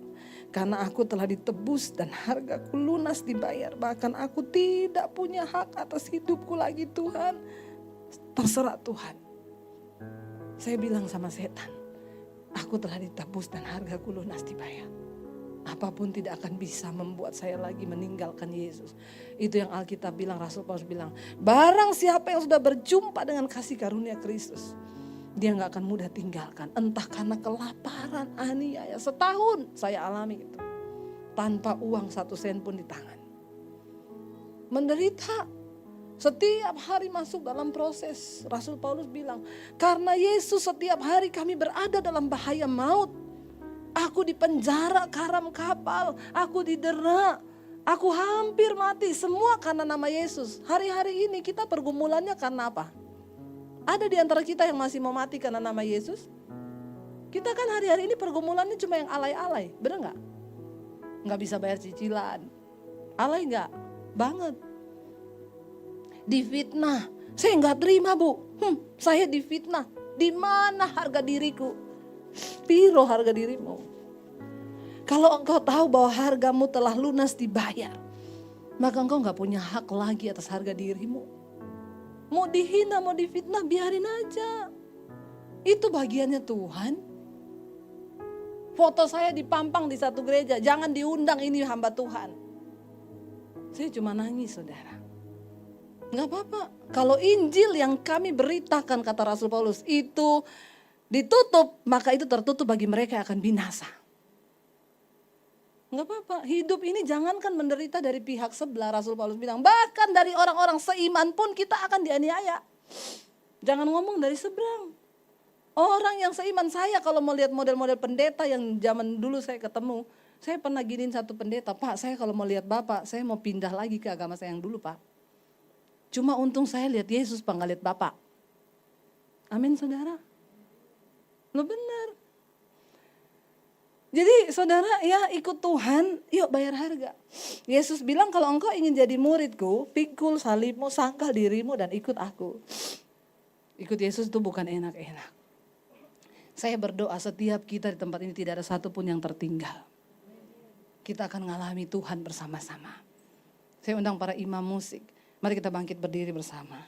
Karena aku telah ditebus dan hargaku lunas dibayar. Bahkan aku tidak punya hak atas hidupku lagi Tuhan. Terserah Tuhan. Saya bilang sama setan, aku telah ditebus dan hargaku lunas dibayar. Apapun tidak akan bisa membuat saya lagi meninggalkan Yesus. Itu yang Alkitab bilang, Rasul Paulus bilang, barang siapa yang sudah berjumpa dengan kasih karunia Kristus, dia gak akan mudah tinggalkan. Entah karena kelaparan, aniaya. Setahun saya alami itu. Tanpa uang 1 sen pun di tangan. Menderita. Setiap hari masuk dalam proses. Rasul Paulus bilang, karena Yesus setiap hari kami berada dalam bahaya maut. Aku dipenjara karam kapal. Aku didera. Aku hampir mati. Semua karena nama Yesus. Hari-hari ini kita pergumulannya karena apa? Ada di antara kita yang masih mau mati karena nama Yesus? Kita kan hari-hari ini pergumulannya cuma yang alay-alay, bener gak? Gak bisa bayar cicilan. Alay gak? Banget. Difitnah. Saya gak terima bu. Saya difitnah. Di mana harga diriku? Piro harga dirimu? Kalau engkau tahu bahwa hargamu telah lunas dibayar, maka engkau gak punya hak lagi atas harga dirimu. Mau dihina, mau difitnah, biarin aja. Itu bagiannya Tuhan. Foto saya dipampang di satu gereja, jangan diundang, ini hamba Tuhan. Saya cuma nangis, saudara. Gak apa-apa. Kalau Injil yang kami beritakan, kata Rasul Paulus, itu ditutup, maka itu tertutup bagi mereka yang akan binasa. Gak apa-apa, hidup ini jangankan menderita dari pihak sebelah, Rasul Paulus bilang. Bahkan dari orang-orang seiman pun kita akan dianiaya. Jangan ngomong dari seberang. Orang yang seiman, saya kalau mau lihat model-model pendeta yang zaman dulu saya ketemu. Saya pernah giniin satu pendeta, Pak saya kalau mau lihat Bapak, saya mau pindah lagi ke agama saya yang dulu Pak. Cuma untung saya lihat Yesus Pak, gak lihat Bapak. Amin saudara. Lo benar. Jadi saudara ya ikut Tuhan, yuk bayar harga. Yesus bilang kalau engkau ingin jadi muridku, pikul salibmu, sangkal dirimu dan ikut aku. Ikut Yesus itu bukan enak-enak. Saya berdoa setiap kita di tempat ini tidak ada satupun yang tertinggal. Kita akan mengalami Tuhan bersama-sama. Saya undang para imam musik, mari kita bangkit berdiri bersama.